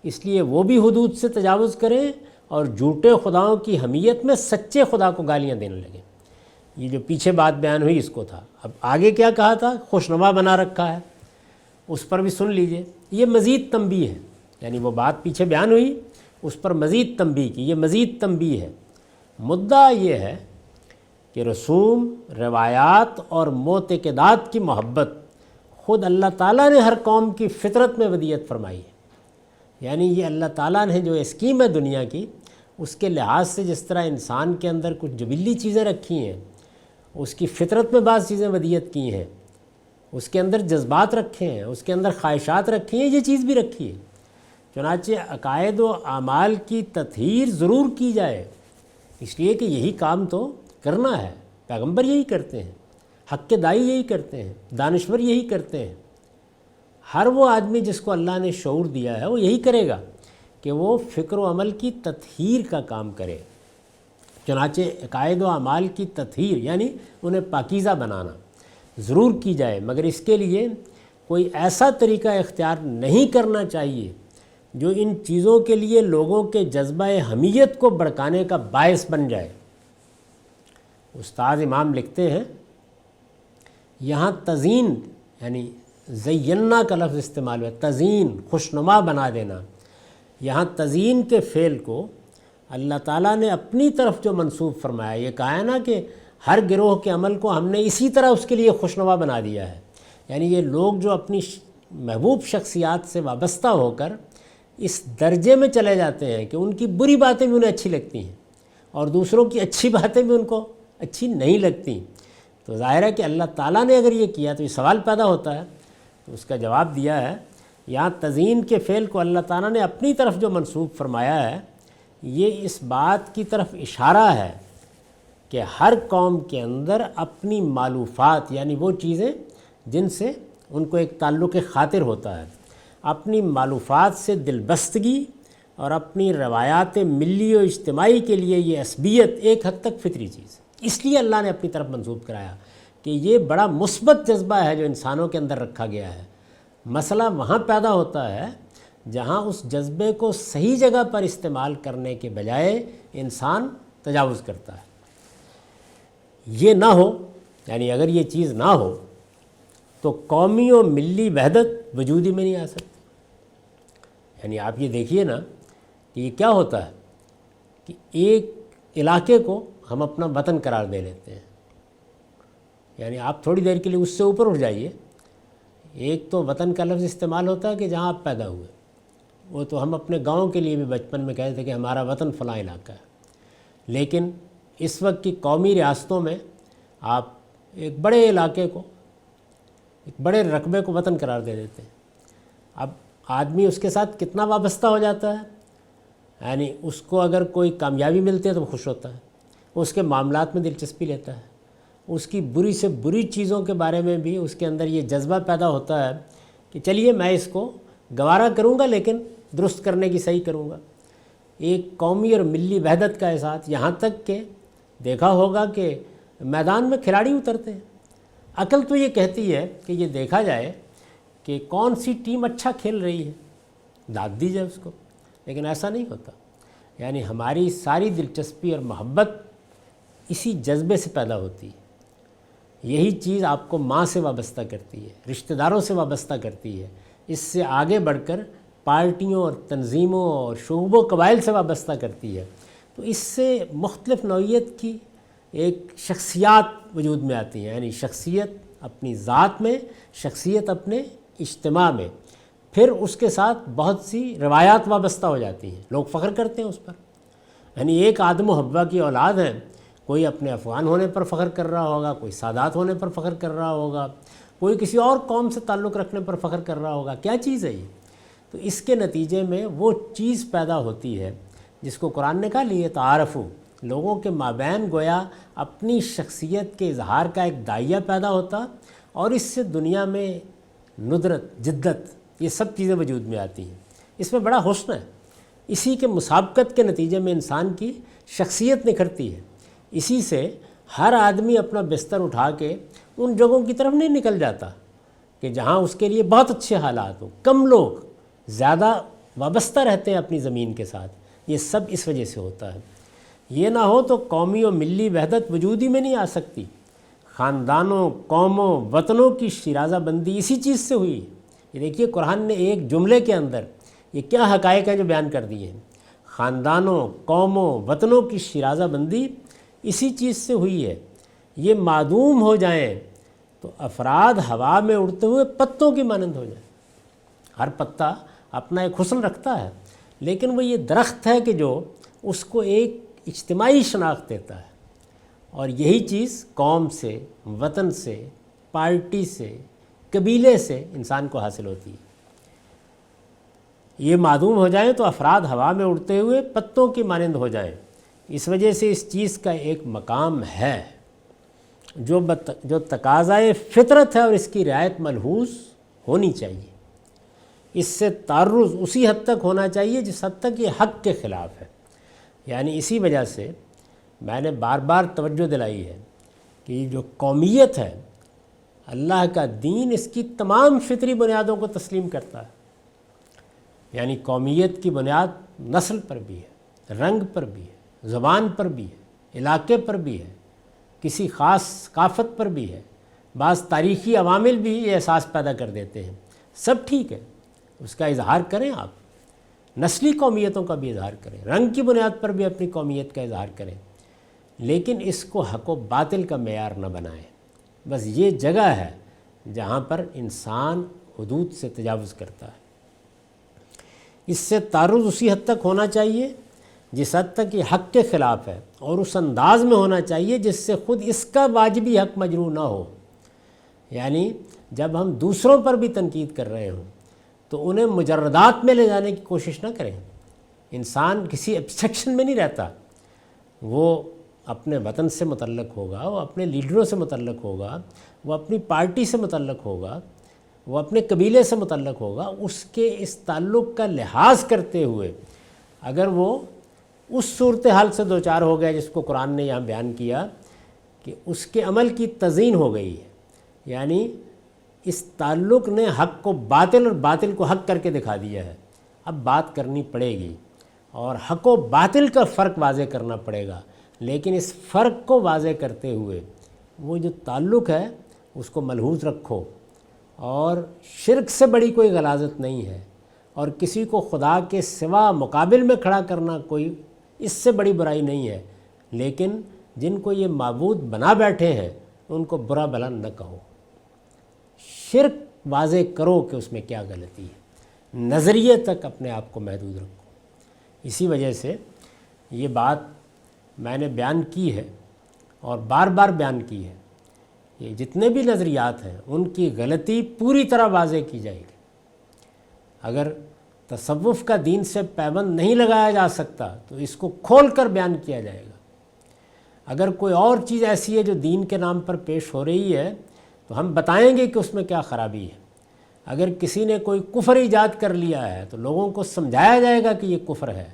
اس لیے وہ بھی حدود سے تجاوز کریں اور جھوٹے خداؤں کی حمیت میں سچے خدا کو گالیاں دینے لگیں۔ یہ جو پیچھے بات بیان ہوئی اس کو تھا۔ اب آگے کیا کہا تھا؟ خوشنما بنا رکھا ہے، اس پر بھی سن لیجئے۔ یہ مزید تنبیہ ہے، یعنی وہ بات پیچھے بیان ہوئی اس پر مزید تنبیہ کی، یہ مزید تنبیہ ہے۔ مدعا یہ ہے کہ رسوم، روایات اور معتقدات کی محبت خود اللہ تعالیٰ نے ہر قوم کی فطرت میں ودیعت فرمائی ہے۔ یعنی یہ اللہ تعالیٰ نے جو اسکیم ہے دنیا کی، اس کے لحاظ سے جس طرح انسان کے اندر کچھ جبلی چیزیں رکھی ہیں، اس کی فطرت میں بعض چیزیں ودیعت کی ہیں، اس کے اندر جذبات رکھے ہیں، اس کے اندر خواہشات رکھی ہیں، یہ چیز بھی رکھی ہے۔ چنانچہ عقائد و اعمال کی تطہیر ضرور کی جائے، اس لیے کہ یہی کام تو کرنا ہے۔ پیغمبر یہی کرتے ہیں، حق کے داعی یہی کرتے ہیں، دانشور یہی کرتے ہیں۔ ہر وہ آدمی جس کو اللہ نے شعور دیا ہے وہ یہی کرے گا کہ وہ فکر و عمل کی تطہیر کا کام کرے۔ چنانچہ عقائد و اعمال کی تطہیر یعنی انہیں پاکیزہ بنانا ضرور کی جائے، مگر اس کے لیے کوئی ایسا طریقہ اختیار نہیں کرنا چاہیے جو ان چیزوں کے لیے لوگوں کے جذبہ حمیت کو بھڑکانے کا باعث بن جائے۔ استاد امام لکھتے ہیں یہاں تزئین یعنی زینا کا لفظ استعمال ہوا، تزئین خوشنما بنا دینا۔ یہاں تزئین کے فعل کو اللہ تعالیٰ نے اپنی طرف جو منسوب فرمایا، یہ کہا ہے نا کہ ہر گروہ کے عمل کو ہم نے اسی طرح اس کے لیے خوشنما بنا دیا ہے۔ یعنی یہ لوگ جو اپنی محبوب شخصیات سے وابستہ ہو کر اس درجے میں چلے جاتے ہیں کہ ان کی بری باتیں بھی انہیں اچھی لگتی ہیں اور دوسروں کی اچھی باتیں بھی ان کو اچھی نہیں لگتی، تو ظاہر ہے کہ اللہ تعالیٰ نے اگر یہ کیا تو یہ سوال پیدا ہوتا ہے۔ تو اس کا جواب دیا ہے یہاں تزئین کے فعل کو اللہ تعالیٰ نے اپنی طرف جو منسوب فرمایا ہے، یہ اس بات کی طرف اشارہ ہے کہ ہر قوم کے اندر اپنی مالوفات یعنی وہ چیزیں جن سے ان کو ایک تعلق خاطر ہوتا ہے، اپنی مالوفات سے دل بستگی اور اپنی روایات ملی و اجتماعی کے لیے یہ عصبیت ایک حد تک فطری چیز ہے۔ اس لیے اللہ نے اپنی طرف منسوب کرایا کہ یہ بڑا مثبت جذبہ ہے جو انسانوں کے اندر رکھا گیا ہے۔ مسئلہ وہاں پیدا ہوتا ہے جہاں اس جذبے کو صحیح جگہ پر استعمال کرنے کے بجائے انسان تجاوز کرتا ہے۔ یہ نہ ہو، یعنی اگر یہ چیز نہ ہو تو قومی و ملی وحدت وجود ہی میں نہیں آ سکتی۔ یعنی آپ یہ دیکھیے نا کہ یہ کیا ہوتا ہے کہ ایک علاقے کو ہم اپنا وطن قرار دے لیتے ہیں، یعنی آپ تھوڑی دیر کے لیے اس سے اوپر اٹھ جائیے، ایک تو وطن کا لفظ استعمال ہوتا ہے کہ جہاں آپ پیدا ہوئے، وہ تو ہم اپنے گاؤں کے لیے بھی بچپن میں کہتے تھے کہ ہمارا وطن فلاں علاقہ ہے، لیکن اس وقت کی قومی ریاستوں میں آپ ایک بڑے علاقے کو، ایک بڑے رقبے کو وطن قرار دے دیتے ہیں۔ اب آدمی اس کے ساتھ کتنا وابستہ ہو جاتا ہے، یعنی اس کو اگر کوئی کامیابی ملتی ہے تو وہ خوش ہوتا ہے، اس کے معاملات میں دلچسپی لیتا ہے، اس کی بری سے بری چیزوں کے بارے میں بھی اس کے اندر یہ جذبہ پیدا ہوتا ہے کہ چلیے میں اس کو گوارا کروں گا لیکن درست کرنے کی صحیح کروں گا۔ ایک قومی اور ملی وحدت کا احساس، یہاں تک کہ دیکھا ہوگا کہ میدان میں کھلاڑی اترتے ہیں، عقل تو یہ کہتی ہے کہ یہ دیکھا جائے کہ کون سی ٹیم اچھا کھیل رہی ہے، داد دی جائے اس کو، لیکن ایسا نہیں ہوتا۔ یعنی ہماری ساری دلچسپی اور محبت اسی جذبے سے پیدا ہوتی ہے۔ یہی چیز آپ کو ماں سے وابستہ کرتی ہے، رشتہ داروں سے وابستہ کرتی ہے، اس سے آگے بڑھ کر پارٹیوں اور تنظیموں اور شعبوں قبائل سے وابستہ کرتی ہے۔ تو اس سے مختلف نوعیت کی ایک شخصیات وجود میں آتی ہیں، یعنی شخصیت اپنی ذات میں، شخصیت اپنے اجتماع میں، پھر اس کے ساتھ بہت سی روایات وابستہ ہو جاتی ہیں، لوگ فخر کرتے ہیں اس پر۔ یعنی ایک آدم و حوا کی اولاد ہے، کوئی اپنے افغان ہونے پر فخر کر رہا ہوگا، کوئی سادات ہونے پر فخر کر رہا ہوگا، کوئی کسی اور قوم سے تعلق رکھنے پر فخر کر رہا ہوگا۔ کیا چیز ہے یہ؟ تو اس کے نتیجے میں وہ چیز پیدا ہوتی ہے جس کو قرآن نے کہا لیے تعارفو، لوگوں کے مابین گویا اپنی شخصیت کے اظہار کا ایک دائیہ پیدا ہوتا، اور اس سے دنیا میں ندرت، جدت، یہ سب چیزیں وجود میں آتی ہیں۔ اس میں بڑا حسن ہے، اسی کے مسابقت کے نتیجے میں انسان کی شخصیت نکھرتی ہے۔ اسی سے ہر آدمی اپنا بستر اٹھا کے ان جگہوں کی طرف نہیں نکل جاتا کہ جہاں اس کے لیے بہت اچھے حالات ہوں۔ کم لوگ زیادہ وابستہ رہتے ہیں اپنی زمین کے ساتھ، یہ سب اس وجہ سے ہوتا ہے۔ یہ نہ ہو تو قومی و ملی وحدت وجود ہی میں نہیں آ سکتی۔ خاندانوں، قوموں، وطنوں کی شیرازہ بندی اسی چیز سے ہوئی۔ یہ دیکھیے قرآن نے ایک جملے کے اندر یہ کیا حقائق ہیں جو بیان کر دیے ہیں۔ خاندانوں، قوموں، وطنوں کی شیرازہ بندی اسی چیز سے ہوئی ہے۔ یہ معدوم ہو جائیں تو افراد ہوا میں اڑتے ہوئے پتوں کی مانند ہو جائیں۔ ہر پتا اپنا ایک حسن رکھتا ہے، لیکن وہ یہ درخت ہے کہ جو اس کو ایک اجتماعی شناخت دیتا ہے، اور یہی چیز قوم سے، وطن سے، پارٹی سے، قبیلے سے انسان کو حاصل ہوتی ہے۔ یہ معدوم ہو جائیں تو افراد ہوا میں اڑتے ہوئے پتوں کی مانند ہو جائیں۔ اس وجہ سے اس چیز کا ایک مقام ہے جو تقاضائے فطرت ہے، اور اس کی رعایت ملحوظ ہونی چاہیے۔ اس سے تعرض اسی حد تک ہونا چاہیے جس حد تک یہ حق کے خلاف ہے۔ یعنی اسی وجہ سے میں نے بار بار توجہ دلائی ہے کہ یہ جو قومیت ہے، اللہ کا دین اس کی تمام فطری بنیادوں کو تسلیم کرتا ہے۔ یعنی قومیت کی بنیاد نسل پر بھی ہے، رنگ پر بھی ہے، زبان پر بھی ہے، علاقے پر بھی ہے، کسی خاص ثقافت پر بھی ہے۔ بعض تاریخی عوامل بھی یہ احساس پیدا کر دیتے ہیں۔ سب ٹھیک ہے، اس کا اظہار کریں، آپ نسلی قومیتوں کا بھی اظہار کریں، رنگ کی بنیاد پر بھی اپنی قومیت کا اظہار کریں، لیکن اس کو حق و باطل کا معیار نہ بنائیں۔ بس یہ جگہ ہے جہاں پر انسان حدود سے تجاوز کرتا ہے۔ اس سے تعرض اسی حد تک ہونا چاہیے جس حد تک یہ حق کے خلاف ہے، اور اس انداز میں ہونا چاہیے جس سے خود اس کا واجبی حق مجروح نہ ہو۔ یعنی جب ہم دوسروں پر بھی تنقید کر رہے ہوں تو انہیں مجردات میں لے جانے کی کوشش نہ کریں۔ انسان کسی ایبسٹریکشن میں نہیں رہتا، وہ اپنے وطن سے متعلق ہوگا، وہ اپنے لیڈروں سے متعلق ہوگا، وہ اپنی پارٹی سے متعلق ہوگا، وہ اپنے قبیلے سے متعلق ہوگا۔ اس کے اس تعلق کا لحاظ کرتے ہوئے اگر وہ اس صورتحال سے دوچار ہو گیا جس کو قرآن نے یہاں بیان کیا کہ اس کے عمل کی تزیین ہو گئی ہے، یعنی اس تعلق نے حق کو باطل اور باطل کو حق کر کے دکھا دیا ہے، اب بات کرنی پڑے گی اور حق و باطل کا فرق واضح کرنا پڑے گا۔ لیکن اس فرق کو واضح کرتے ہوئے وہ جو تعلق ہے اس کو ملحوظ رکھو، اور شرک سے بڑی کوئی غلاظت نہیں ہے، اور کسی کو خدا کے سوا مقابل میں کھڑا کرنا کوئی اس سے بڑی برائی نہیں ہے، لیکن جن کو یہ معبود بنا بیٹھے ہیں ان کو برا بھلا نہ کہو۔ شرک واضح کرو کہ اس میں کیا غلطی ہے، نظریے تک اپنے آپ کو محدود رکھو۔ اسی وجہ سے یہ بات میں نے بیان کی ہے اور بار بار بیان کی ہے، یہ جتنے بھی نظریات ہیں ان کی غلطی پوری طرح واضح کی جائے گی۔ اگر تصوف کا دین سے پیوند نہیں لگایا جا سکتا تو اس کو کھول کر بیان کیا جائے گا۔ اگر کوئی اور چیز ایسی ہے جو دین کے نام پر پیش ہو رہی ہے تو ہم بتائیں گے کہ اس میں کیا خرابی ہے۔ اگر کسی نے کوئی کفر ایجاد کر لیا ہے تو لوگوں کو سمجھایا جائے گا کہ یہ کفر ہے۔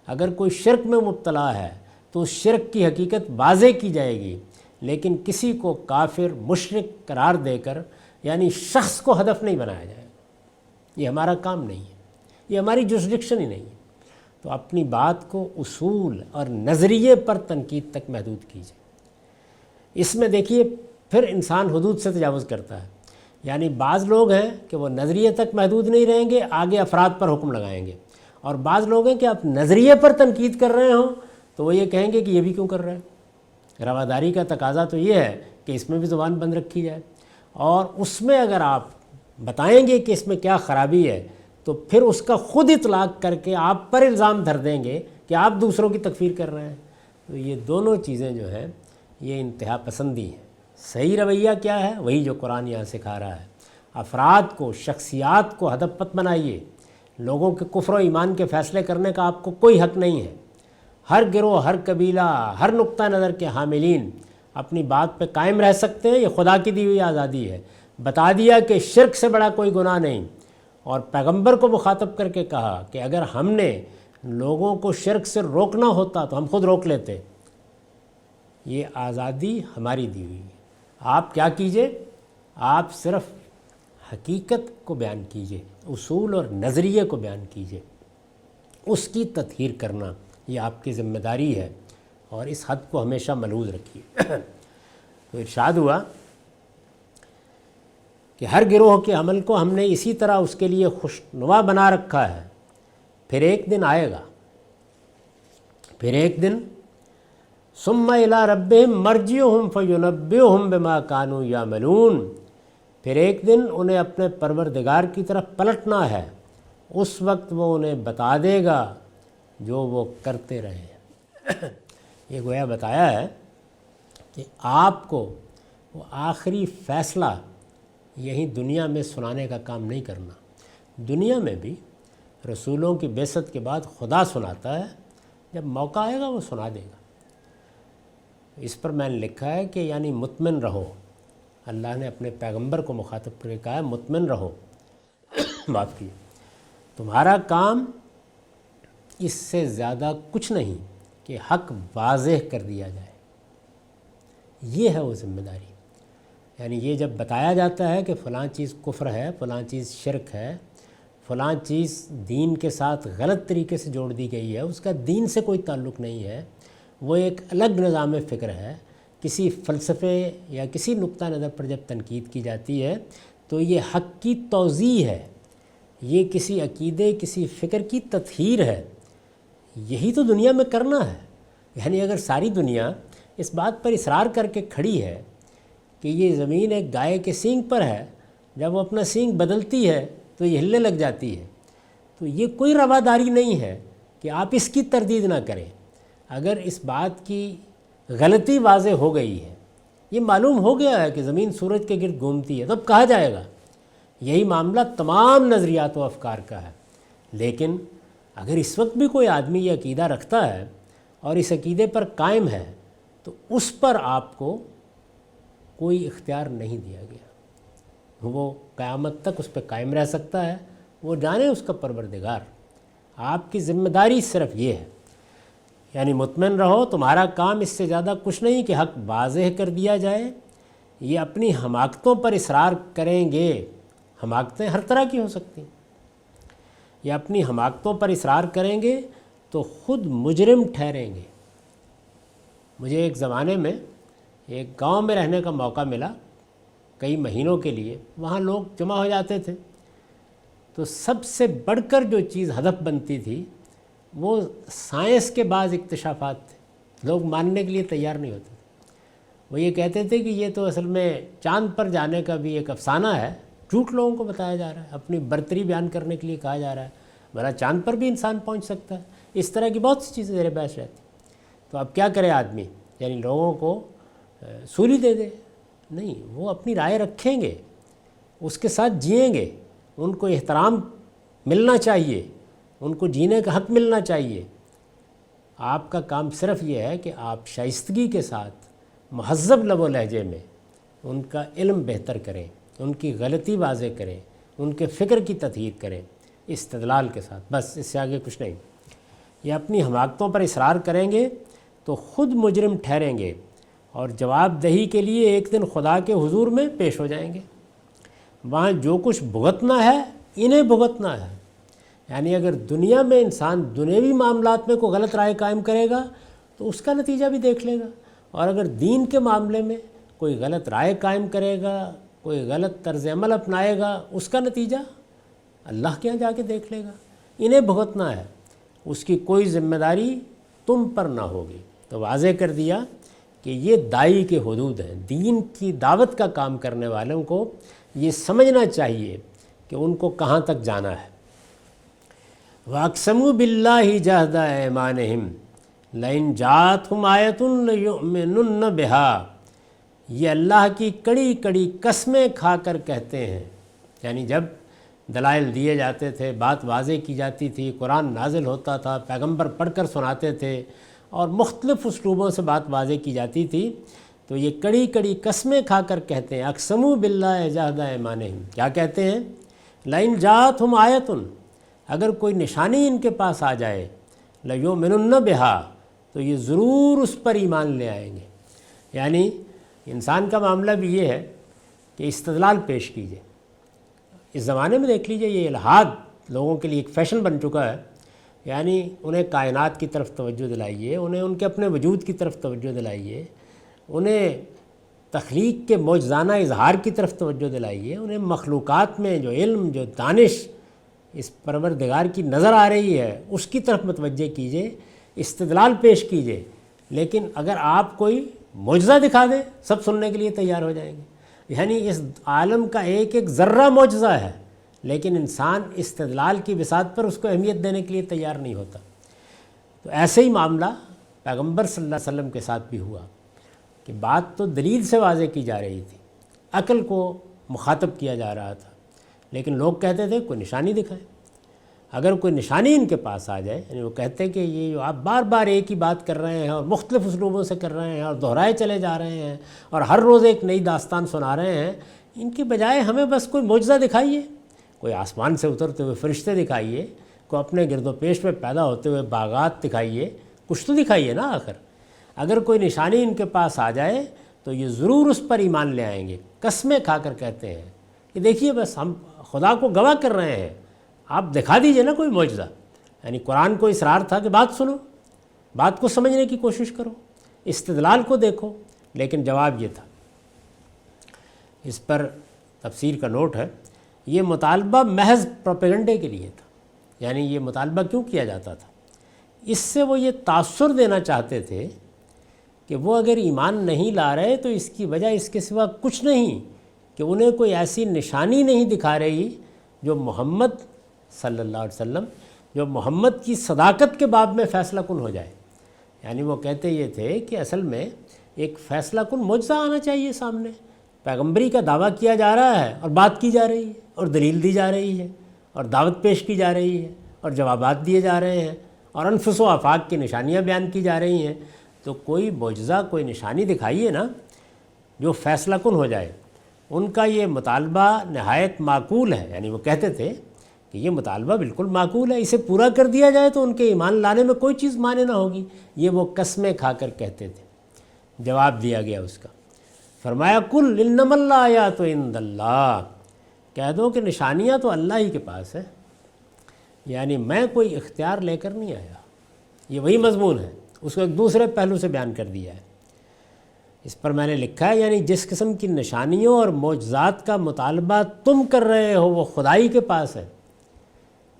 اگر کوئی شرک میں مبتلا ہے تو اس شرک کی حقیقت واضح کی جائے گی، لیکن کسی کو کافر، مشرک قرار دے کر یعنی شخص کو ہدف نہیں بنایا جائے گا۔ یہ ہمارا کام نہیں ہے، یہ ہماری جورسڈکشن ہی نہیں ہے۔ تو اپنی بات کو اصول اور نظریے پر تنقید تک محدود کیجیے۔ اس میں دیکھیے پھر انسان حدود سے تجاوز کرتا ہے، یعنی بعض لوگ ہیں کہ وہ نظریے تک محدود نہیں رہیں گے، آگے افراد پر حکم لگائیں گے، اور بعض لوگ ہیں کہ آپ نظریے پر تنقید کر رہے ہوں تو وہ یہ کہیں گے کہ یہ بھی کیوں کر رہے ہیں۔ رواداری کا تقاضا تو یہ ہے کہ اس میں بھی زبان بند رکھی جائے، اور اس میں اگر آپ بتائیں گے کہ اس میں کیا خرابی ہے تو پھر اس کا خود اطلاق کر کے آپ پر الزام دھر دیں گے کہ آپ دوسروں کی تکفیر کر رہے ہیں۔ تو یہ دونوں چیزیں جو ہیں یہ انتہا پسندی ہے۔ صحیح رویہ کیا ہے؟ وہی جو قرآن یہاں سکھا رہا ہے، افراد کو، شخصیات کو ہدف مت بنائیے، لوگوں کے کفر و ایمان کے فیصلے کرنے کا آپ کو کوئی حق نہیں ہے۔ ہر گروہ، ہر قبیلہ، ہر نقطہ نظر کے حاملین اپنی بات پہ قائم رہ سکتے ہیں، یہ خدا کی دی ہوئی آزادی ہے۔ بتا دیا کہ شرک سے بڑا کوئی گناہ نہیں، اور پیغمبر کو مخاطب کر کے کہا کہ اگر ہم نے لوگوں کو شرک سے روکنا ہوتا تو ہم خود روک لیتے۔ یہ آزادی ہماری دی ہوئی ہے۔ آپ کیا کیجئے؟ آپ صرف حقیقت کو بیان کیجئے، اصول اور نظریے کو بیان کیجئے، اس کی تطہیر کرنا یہ آپ کی ذمہ داری ہے، اور اس حد کو ہمیشہ ملحوظ رکھیے۔ تو ارشاد ہوا کہ ہر گروہ کے عمل کو ہم نے اسی طرح اس کے لیے خوشنما بنا رکھا ہے، پھر ایک دن آئے گا، پھر ایک دن ثم الی ربہم مرجعہم فینبئہم بما کانوا یعملون، پھر ایک دن انہیں اپنے پروردگار کی طرف پلٹنا ہے، اس وقت وہ انہیں بتا دے گا جو وہ کرتے رہے۔ یہ گویا بتایا ہے کہ آپ کو وہ آخری فیصلہ یہیں دنیا میں سنانے کا کام نہیں کرنا۔ دنیا میں بھی رسولوں کی بعثت کے بعد خدا سناتا ہے، جب موقع آئے گا وہ سنا دے گا۔ اس پر میں نے لکھا ہے کہ یعنی مطمئن رہو، اللہ نے اپنے پیغمبر کو مخاطب کر کے کہا ہے مطمئن رہو، معاف کیجیے، تمہارا کام اس سے زیادہ کچھ نہیں کہ حق واضح کر دیا جائے۔ یہ ہے وہ ذمہ داری۔ یعنی یہ جب بتایا جاتا ہے کہ فلاں چیز کفر ہے، فلاں چیز شرک ہے، فلاں چیز دین کے ساتھ غلط طریقے سے جوڑ دی گئی ہے، اس کا دین سے کوئی تعلق نہیں ہے، وہ ایک الگ نظام فکر ہے، کسی فلسفے یا کسی نقطہ نظر پر جب تنقید کی جاتی ہے تو یہ حق کی توضیح ہے، یہ کسی عقیدے، کسی فکر کی تطہیر ہے۔ یہی تو دنیا میں کرنا ہے۔ یعنی اگر ساری دنیا اس بات پر اصرار کر کے کھڑی ہے کہ یہ زمین ایک گائے کے سینگ پر ہے، جب وہ اپنا سینگ بدلتی ہے تو یہ ہلنے لگ جاتی ہے، تو یہ کوئی رواداری نہیں ہے کہ آپ اس کی تردید نہ کریں۔ اگر اس بات کی غلطی واضح ہو گئی ہے، یہ معلوم ہو گیا ہے کہ زمین سورج کے گرد گھومتی ہے، تب کہا جائے گا۔ یہی معاملہ تمام نظریات و افکار کا ہے۔ لیکن اگر اس وقت بھی کوئی آدمی یہ عقیدہ رکھتا ہے اور اس عقیدے پر قائم ہے تو اس پر آپ کو کوئی اختیار نہیں دیا گیا، وہ قیامت تک اس پہ قائم رہ سکتا ہے، وہ جانے اس کا پروردگار۔ آپ کی ذمہ داری صرف یہ ہے، یعنی مطمئن رہو، تمہارا کام اس سے زیادہ کچھ نہیں کہ حق واضح کر دیا جائے۔ یہ اپنی حماقتوں پر اصرار کریں گے، حماقتیں ہر طرح کی ہو سکتی ہیں، یہ اپنی حماقتوں پر اصرار کریں گے تو خود مجرم ٹھہریں گے۔ مجھے ایک زمانے میں ایک گاؤں میں رہنے کا موقع ملا کئی مہینوں کے لیے، وہاں لوگ جمع ہو جاتے تھے، تو سب سے بڑھ کر جو چیز ہدف بنتی تھی وہ سائنس کے بعض اکتشافات تھے۔ لوگ ماننے کے لیے تیار نہیں ہوتے تھے، وہ یہ کہتے تھے کہ یہ تو اصل میں چاند پر جانے کا بھی ایک افسانہ ہے، جھوٹ لوگوں کو بتایا جا رہا ہے، اپنی برتری بیان کرنے کے لیے کہا جا رہا ہے، بھلا چاند پر بھی انسان پہنچ سکتا ہے۔ اس طرح کی بہت سی چیزیں زیر بحث رہتی۔ تو اب کیا کرے آدمی؟ یعنی لوگوں کو سولی دے دے؟ نہیں، وہ اپنی رائے رکھیں گے، اس کے ساتھ جئیں گے، ان کو احترام ملنا چاہیے، ان کو جینے کا حق ملنا چاہیے۔ آپ کا کام صرف یہ ہے کہ آپ شائستگی کے ساتھ مہذب لب و لہجے میں ان کا علم بہتر کریں، ان کی غلطی واضح کریں، ان کے فکر کی تطہیر کریں استدلال کے ساتھ، بس اس سے آگے کچھ نہیں۔ یہ اپنی حماقتوں پر اصرار کریں گے تو خود مجرم ٹھہریں گے اور جواب دہی کے لیے ایک دن خدا کے حضور میں پیش ہو جائیں گے۔ وہاں جو کچھ بھگتنا ہے انہیں بھگتنا ہے۔ یعنی اگر دنیا میں انسان دنیوی معاملات میں کوئی غلط رائے قائم کرے گا تو اس کا نتیجہ بھی دیکھ لے گا، اور اگر دین کے معاملے میں کوئی غلط رائے قائم کرے گا، کوئی غلط طرز عمل اپنائے گا، اس کا نتیجہ اللہ کے یہاں جا کے دیکھ لے گا۔ انہیں بھگتنا ہے، اس کی کوئی ذمہ داری تم پر نہ ہوگی۔ تو واضح کر دیا کہ یہ دائی کے حدود ہیں، دین کی دعوت کا کام کرنے والوں کو یہ سمجھنا چاہیے کہ ان کو کہاں تک جانا ہے۔ وَأَقْسَمُوا بِاللَّهِ جَهْدَ أَيْمَانِهِمْ لَئِنْ جَاءَتْهُمْ آیَةٌ لَّيُؤْمِنُنَّ بِهَا، یہ اللہ کی کڑی کڑی قسمیں کھا کر کہتے ہیں، یعنی جب دلائل دیے جاتے تھے، بات واضح کی جاتی تھی، قرآن نازل ہوتا تھا، پیغمبر پڑھ کر سناتے تھے اور مختلف اسلوبوں سے بات واضح کی جاتی تھی، تو یہ کڑی کڑی قسمیں کھا کر کہتے ہیں اقسموا باللہ جہد ایمانہم، کیا کہتے ہیں؟ لئن جاءتہم آیۃ، اگر کوئی نشانی ان کے پاس آ جائے، لیؤمنن بہا، تو یہ ضرور اس پر ایمان لے آئیں گے۔ یعنی انسان کا معاملہ بھی یہ ہے کہ استدلال پیش کیجئے۔ اس زمانے میں دیکھ لیجئے یہ الحاد لوگوں کے لیے ایک فیشن بن چکا ہے، یعنی انہیں کائنات کی طرف توجہ دلائیے، انہیں ان کے اپنے وجود کی طرف توجہ دلائیے، انہیں تخلیق کے معجزانہ اظہار کی طرف توجہ دلائیے، انہیں مخلوقات میں جو علم، جو دانش اس پروردگار کی نظر آ رہی ہے اس کی طرف متوجہ کیجئے، استدلال پیش کیجئے۔ لیکن اگر آپ کوئی معجزہ دکھا دیں، سب سننے کے لیے تیار ہو جائیں گے۔ یعنی اس عالم کا ایک ایک ذرہ معجزہ ہے، لیکن انسان استدلال کی بساط پر اس کو اہمیت دینے کے لیے تیار نہیں ہوتا۔ تو ایسے ہی معاملہ پیغمبر صلی اللہ علیہ وسلم کے ساتھ بھی ہوا کہ بات تو دلیل سے واضح کی جا رہی تھی، عقل کو مخاطب کیا جا رہا تھا، لیکن لوگ کہتے تھے کوئی نشانی دکھائے۔ اگر کوئی نشانی ان کے پاس آ جائے، یعنی وہ کہتے ہیں کہ یہ جو آپ بار بار ایک ہی بات کر رہے ہیں اور مختلف اسلوبوں سے کر رہے ہیں اور دہرائے چلے جا رہے ہیں اور ہر روز ایک نئی داستان سنا رہے ہیں، ان کی بجائے ہمیں بس کوئی معجزہ دکھائیے، کوئی آسمان سے اترتے ہوئے فرشتے دکھائیے، کوئی اپنے گرد و پیش میں پیدا ہوتے ہوئے باغات دکھائیے، کچھ تو دکھائیے نا آخر۔ اگر کوئی نشانی ان کے پاس آ جائے تو یہ ضرور اس پر ایمان لے آئیں گے۔ قسمیں کھا کر کہتے ہیں کہ دیکھیے بس ہم خدا کو گواہ کر رہے ہیں، آپ دکھا دیجئے نا کوئی معجزہ۔ یعنی قرآن کو اصرار تھا کہ بات سنو، بات کو سمجھنے کی کوشش کرو، استدلال کو دیکھو، لیکن جواب یہ تھا۔ اس پر تفسیر کا نوٹ ہے، یہ مطالبہ محض پروپیگنڈے کے لیے تھا۔ یعنی یہ مطالبہ کیوں کیا جاتا تھا؟ اس سے وہ یہ تاثر دینا چاہتے تھے کہ وہ اگر ایمان نہیں لا رہے تو اس کی وجہ اس کے سوا کچھ نہیں کہ انہیں کوئی ایسی نشانی نہیں دکھا رہی جو محمد صلی اللہ علیہ وسلم، جو محمد کی صداقت کے باب میں فیصلہ کن ہو جائے۔ یعنی وہ کہتے یہ تھے کہ اصل میں ایک فیصلہ کن معجزہ آنا چاہیے سامنے، پیغمبری کا دعویٰ کیا جا رہا ہے اور بات کی جا رہی ہے اور دلیل دی جا رہی ہے اور دعوت پیش کی جا رہی ہے اور جوابات دیے جا رہے ہیں اور انفس و آفاق کی نشانیاں بیان کی جا رہی ہیں، تو کوئی معجزہ، کوئی نشانی دکھائیے نا جو فیصلہ کن ہو جائے۔ ان کا یہ مطالبہ نہایت معقول ہے، یعنی وہ کہتے تھے کہ یہ مطالبہ بالکل معقول ہے، اسے پورا کر دیا جائے تو ان کے ایمان لانے میں کوئی چیز مانے نہ ہوگی۔ یہ وہ قسمیں کھا کر کہتے تھے۔ جواب دیا گیا اس کا، فرمایا کل انما الآیات عند اللہ، کہہ دو کہ نشانیاں تو اللہ ہی کے پاس ہے، یعنی میں کوئی اختیار لے کر نہیں آیا۔ یہ وہی مضمون ہے، اس کو ایک دوسرے پہلو سے بیان کر دیا ہے۔ اس پر میں نے لکھا ہے، یعنی جس قسم کی نشانیوں اور معجزات کا مطالبہ تم کر رہے ہو وہ خدائی کے پاس ہے۔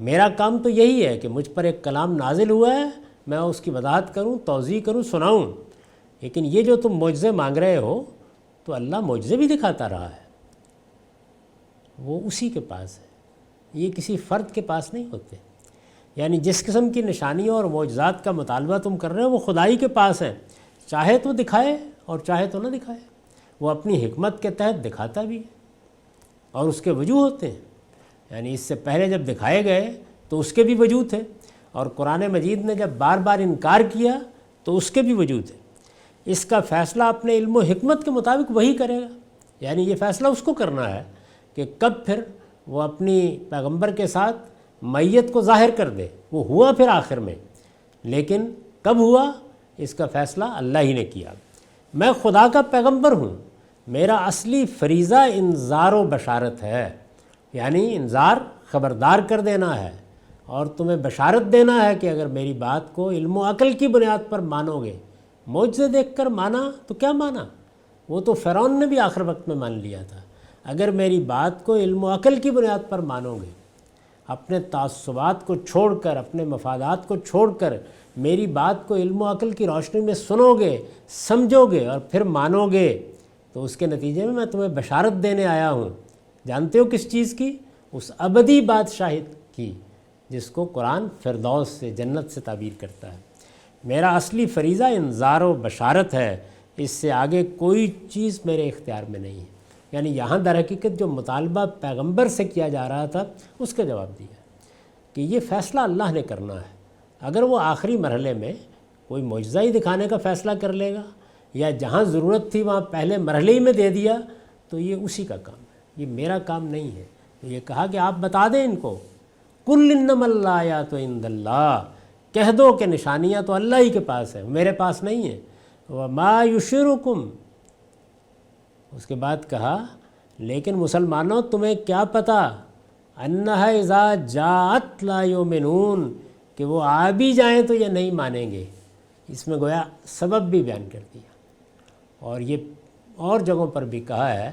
میرا کام تو یہی ہے کہ مجھ پر ایک کلام نازل ہوا ہے، میں اس کی وضاحت کروں، توضیح کروں، سناؤں، لیکن یہ جو تم معجزے مانگ رہے ہو تو اللہ معجزے بھی دکھاتا رہا ہے، وہ اسی کے پاس ہے، یہ کسی فرد کے پاس نہیں ہوتے۔ یعنی جس قسم کی نشانیوں اور معجزات کا مطالبہ تم کر رہے ہو وہ خدائی کے پاس ہے، چاہے تو دکھائے اور چاہے تو نہ دکھائے، وہ اپنی حکمت کے تحت دکھاتا بھی ہے اور اس کے وجوہ ہوتے ہیں۔ یعنی اس سے پہلے جب دکھائے گئے تو اس کے بھی وجود تھے، اور قرآن مجید نے جب بار بار انکار کیا تو اس کے بھی وجود ہے۔ اس کا فیصلہ اپنے علم و حکمت کے مطابق وہی کرے گا، یعنی یہ فیصلہ اس کو کرنا ہے کہ کب پھر وہ اپنی پیغمبر کے ساتھ میت کو ظاہر کر دے۔ وہ ہوا پھر آخر میں، لیکن کب ہوا اس کا فیصلہ اللہ ہی نے کیا۔ میں خدا کا پیغمبر ہوں، میرا اصلی فریضہ انذار و بشارت ہے، یعنی انذار، خبردار کر دینا ہے اور تمہیں بشارت دینا ہے کہ اگر میری بات کو علم و عقل کی بنیاد پر مانو گے۔ معجزے دیکھ کر مانا تو کیا مانا؟ وہ تو فرعون نے بھی آخر وقت میں مان لیا تھا۔ اگر میری بات کو علم و عقل کی بنیاد پر مانو گے اپنے تعصبات کو چھوڑ کر، اپنے مفادات کو چھوڑ کر میری بات کو علم و عقل کی روشنی میں سنو گے، سمجھو گے اور پھر مانو گے، تو اس کے نتیجے میں تمہیں بشارت دینے آیا ہوں۔ جانتے ہو کس چیز کی؟ اس ابدی بادشاہت کی جس کو قرآن فردوس سے، جنت سے تعبیر کرتا ہے۔ میرا اصلی فریضہ انذار و بشارت ہے، اس سے آگے کوئی چیز میرے اختیار میں نہیں ہے۔ یعنی یہاں در حقیقت جو مطالبہ پیغمبر سے کیا جا رہا تھا اس کا جواب دیا کہ یہ فیصلہ اللہ نے کرنا ہے۔ اگر وہ آخری مرحلے میں کوئی معجزہ ہی دکھانے کا فیصلہ کر لے گا یا جہاں ضرورت تھی وہاں پہلے مرحلے ہی میں دے دیا تو یہ اسی کا کام ہے، یہ میرا کام نہیں ہے۔ تو یہ کہا کہ آپ بتا دیں ان کو، کل انما الآیات عند اللہ، کہہ دو کہ نشانیاں تو اللہ ہی کے پاس ہیں، میرے پاس نہیں ہیں۔ وما یشرکم، اس کے بعد کہا لیکن مسلمانوں تمہیں کیا پتہ، انہا اذا جاءت لا یؤمنون، کہ وہ آ بھی جائیں تو یہ نہیں مانیں گے۔ اس میں گویا سبب بھی بیان کر دیا، اور یہ اور جگہوں پر بھی کہا ہے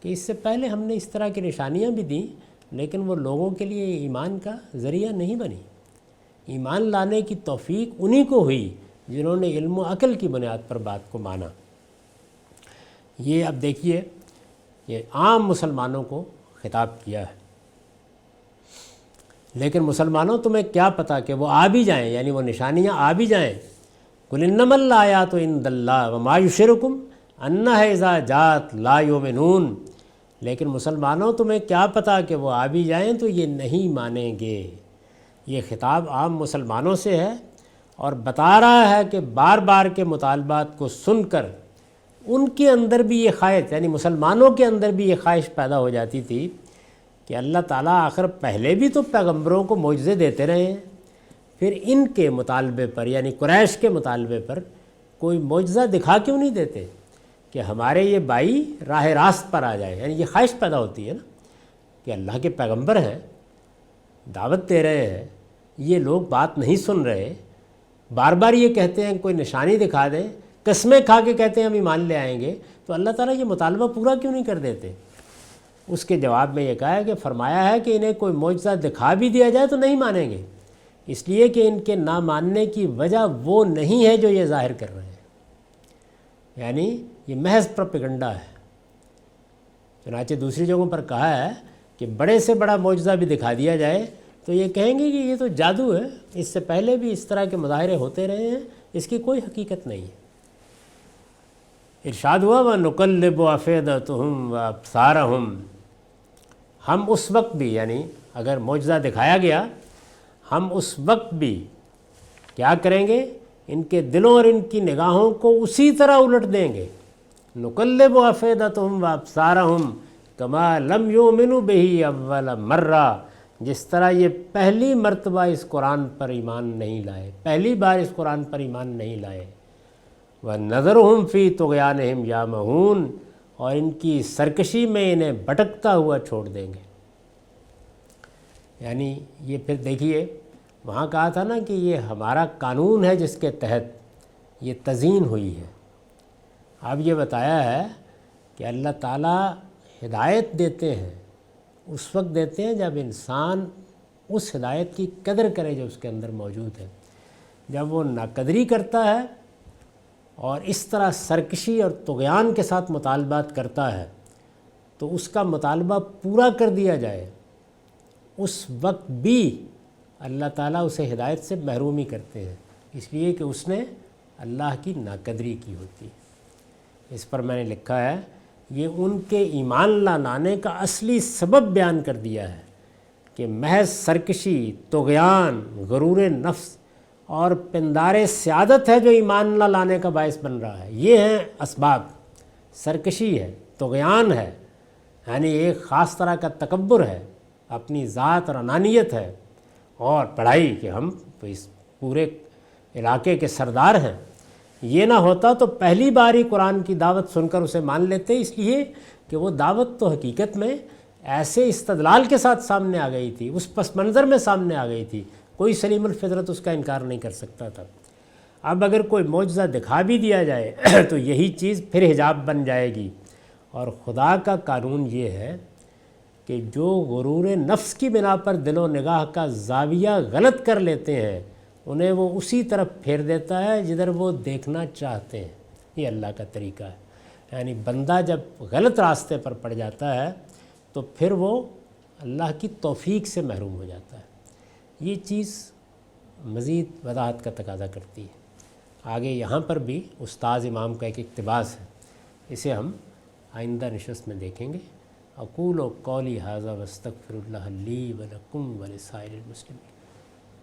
کہ اس سے پہلے ہم نے اس طرح کی نشانیاں بھی دیں لیکن وہ لوگوں کے لیے ایمان کا ذریعہ نہیں بنی۔ ایمان لانے کی توفیق انہی کو ہوئی جنہوں نے علم و عقل کی بنیاد پر بات کو مانا۔ یہ اب دیکھیے، یہ عام مسلمانوں کو خطاب کیا ہے، لیکن مسلمانوں تمہیں کیا پتہ کہ وہ آ بھی جائیں، یعنی وہ نشانیاں آ بھی جائیں۔ قل انما الآیات عند اللہ وما یشرکم انہا اذا جاءت لا یؤمنون، لیکن مسلمانوں تمہیں کیا پتہ کہ وہ آ بھی جائیں تو یہ نہیں مانیں گے۔ یہ خطاب عام مسلمانوں سے ہے اور بتا رہا ہے کہ بار بار کے مطالبات کو سن کر ان کے اندر بھی یہ خواہش، یعنی مسلمانوں کے اندر بھی یہ خواہش پیدا ہو جاتی تھی کہ اللہ تعالیٰ آخر پہلے بھی تو پیغمبروں کو معجزے دیتے رہے ہیں، پھر ان کے مطالبے پر یعنی قریش کے مطالبے پر کوئی معجزہ دکھا کیوں نہیں دیتے کہ ہمارے یہ بھائی راہ راست پر آ جائیں۔ یعنی یہ خواہش پیدا ہوتی ہے نا کہ اللہ کے پیغمبر ہیں، دعوت دے رہے ہیں، یہ لوگ بات نہیں سن رہے، بار بار یہ کہتے ہیں کوئی نشانی دکھا دیں، قسمیں کھا کے کہتے ہیں ہم ایمان لے آئیں گے، تو اللہ تعالیٰ یہ مطالبہ پورا کیوں نہیں کر دیتے؟ اس کے جواب میں یہ کہا ہے کہ فرمایا ہے کہ انہیں کوئی معجزہ دکھا بھی دیا جائے تو نہیں مانیں گے، اس لیے کہ ان کے نہ ماننے کی وجہ وہ نہیں ہے جو یہ ظاہر کر رہے ہیں، یعنی یہ محض پروپیگنڈا ہے۔ چنانچہ دوسری جگہوں پر کہا ہے کہ بڑے سے بڑا معجزہ بھی دکھا دیا جائے تو یہ کہیں گے کہ یہ تو جادو ہے، اس سے پہلے بھی اس طرح کے مظاہرے ہوتے رہے ہیں، اس کی کوئی حقیقت نہیں ہے۔ ارشاد ہوا وَنُقَلِّبُ أَفْئِدَتَهُمْ وَأَبْصَارَهُمْ، ہم اس وقت بھی، یعنی اگر معجزہ دکھایا گیا ہم اس وقت بھی کیا کریں گے، ان کے دلوں اور ان کی نگاہوں کو اسی طرح الٹ دیں گے۔ نُقَلِّبُ أَفْئِدَتَهُمْ وَأَبْصَارَهُمْ كَمَا لَمْ يُؤْمِنُوا بِهِ أَوَّلَ مَرَّةٍ، جس طرح یہ پہلی مرتبہ اس قرآن پر ایمان نہیں لائے، پہلی بار اس قرآن پر ایمان نہیں لائے۔ وَنَذَرُهُمْ فِي طُغْيَانِهِمْ يَعْمَهُونَ، اور ان کی سرکشی میں انہیں بھٹکتا ہوا چھوڑ دیں گے۔ یعنی یہ پھر دیکھیے وہاں کہا تھا نا کہ یہ ہمارا قانون ہے جس کے تحت یہ تزیین ہوئی ہے۔ اب یہ بتایا ہے کہ اللہ تعالیٰ ہدایت دیتے ہیں، اس وقت دیتے ہیں جب انسان اس ہدایت کی قدر کرے جو اس کے اندر موجود ہے۔ جب وہ ناقدری کرتا ہے اور اس طرح سرکشی اور طغیان کے ساتھ مطالبات کرتا ہے تو اس کا مطالبہ پورا کر دیا جائے، اس وقت بھی اللہ تعالیٰ اسے ہدایت سے محرومی کرتے ہیں، اس لیے کہ اس نے اللہ کی ناقدری کی ہوتی ہے۔ اس پر میں نے لکھا ہے یہ ان کے ایمان نہ لانے کا اصلی سبب بیان کر دیا ہے کہ محض سرکشی، طغیان، غرور نفس اور پندار سیادت ہے جو ایمان نہ لانے کا باعث بن رہا ہے۔ یہ ہیں اسباب، سرکشی ہے، طغیان ہے، یعنی ایک خاص طرح کا تکبر ہے، اپنی ذات اور انانیت ہے، اور پڑھائی کہ ہم اس پورے علاقے کے سردار ہیں۔ یہ نہ ہوتا تو پہلی بار ہی قرآن کی دعوت سن کر اسے مان لیتے، اس لیے کہ وہ دعوت تو حقیقت میں ایسے استدلال کے ساتھ سامنے آ گئی تھی، اس پس منظر میں سامنے آ گئی تھی، کوئی سلیم الفطرت اس کا انکار نہیں کر سکتا تھا۔ اب اگر کوئی معجزہ دکھا بھی دیا جائے تو یہی چیز پھر حجاب بن جائے گی، اور خدا کا قانون یہ ہے کہ جو غرور نفس کی بنا پر دل و نگاہ کا زاویہ غلط کر لیتے ہیں انہیں وہ اسی طرف پھیر دیتا ہے جدھر وہ دیکھنا چاہتے ہیں۔ یہ اللہ کا طریقہ ہے، یعنی بندہ جب غلط راستے پر پڑ جاتا ہے تو پھر وہ اللہ کی توفیق سے محروم ہو جاتا ہے۔ یہ چیز مزید وضاحت کا تقاضا کرتی ہے۔ آگے یہاں پر بھی استاذ امام کا ایک اقتباس ہے، اسے ہم آئندہ نشست میں دیکھیں گے۔ اقول قولی ھذا واستغفر اللہ لی ولکم ولسائر المسلمین۔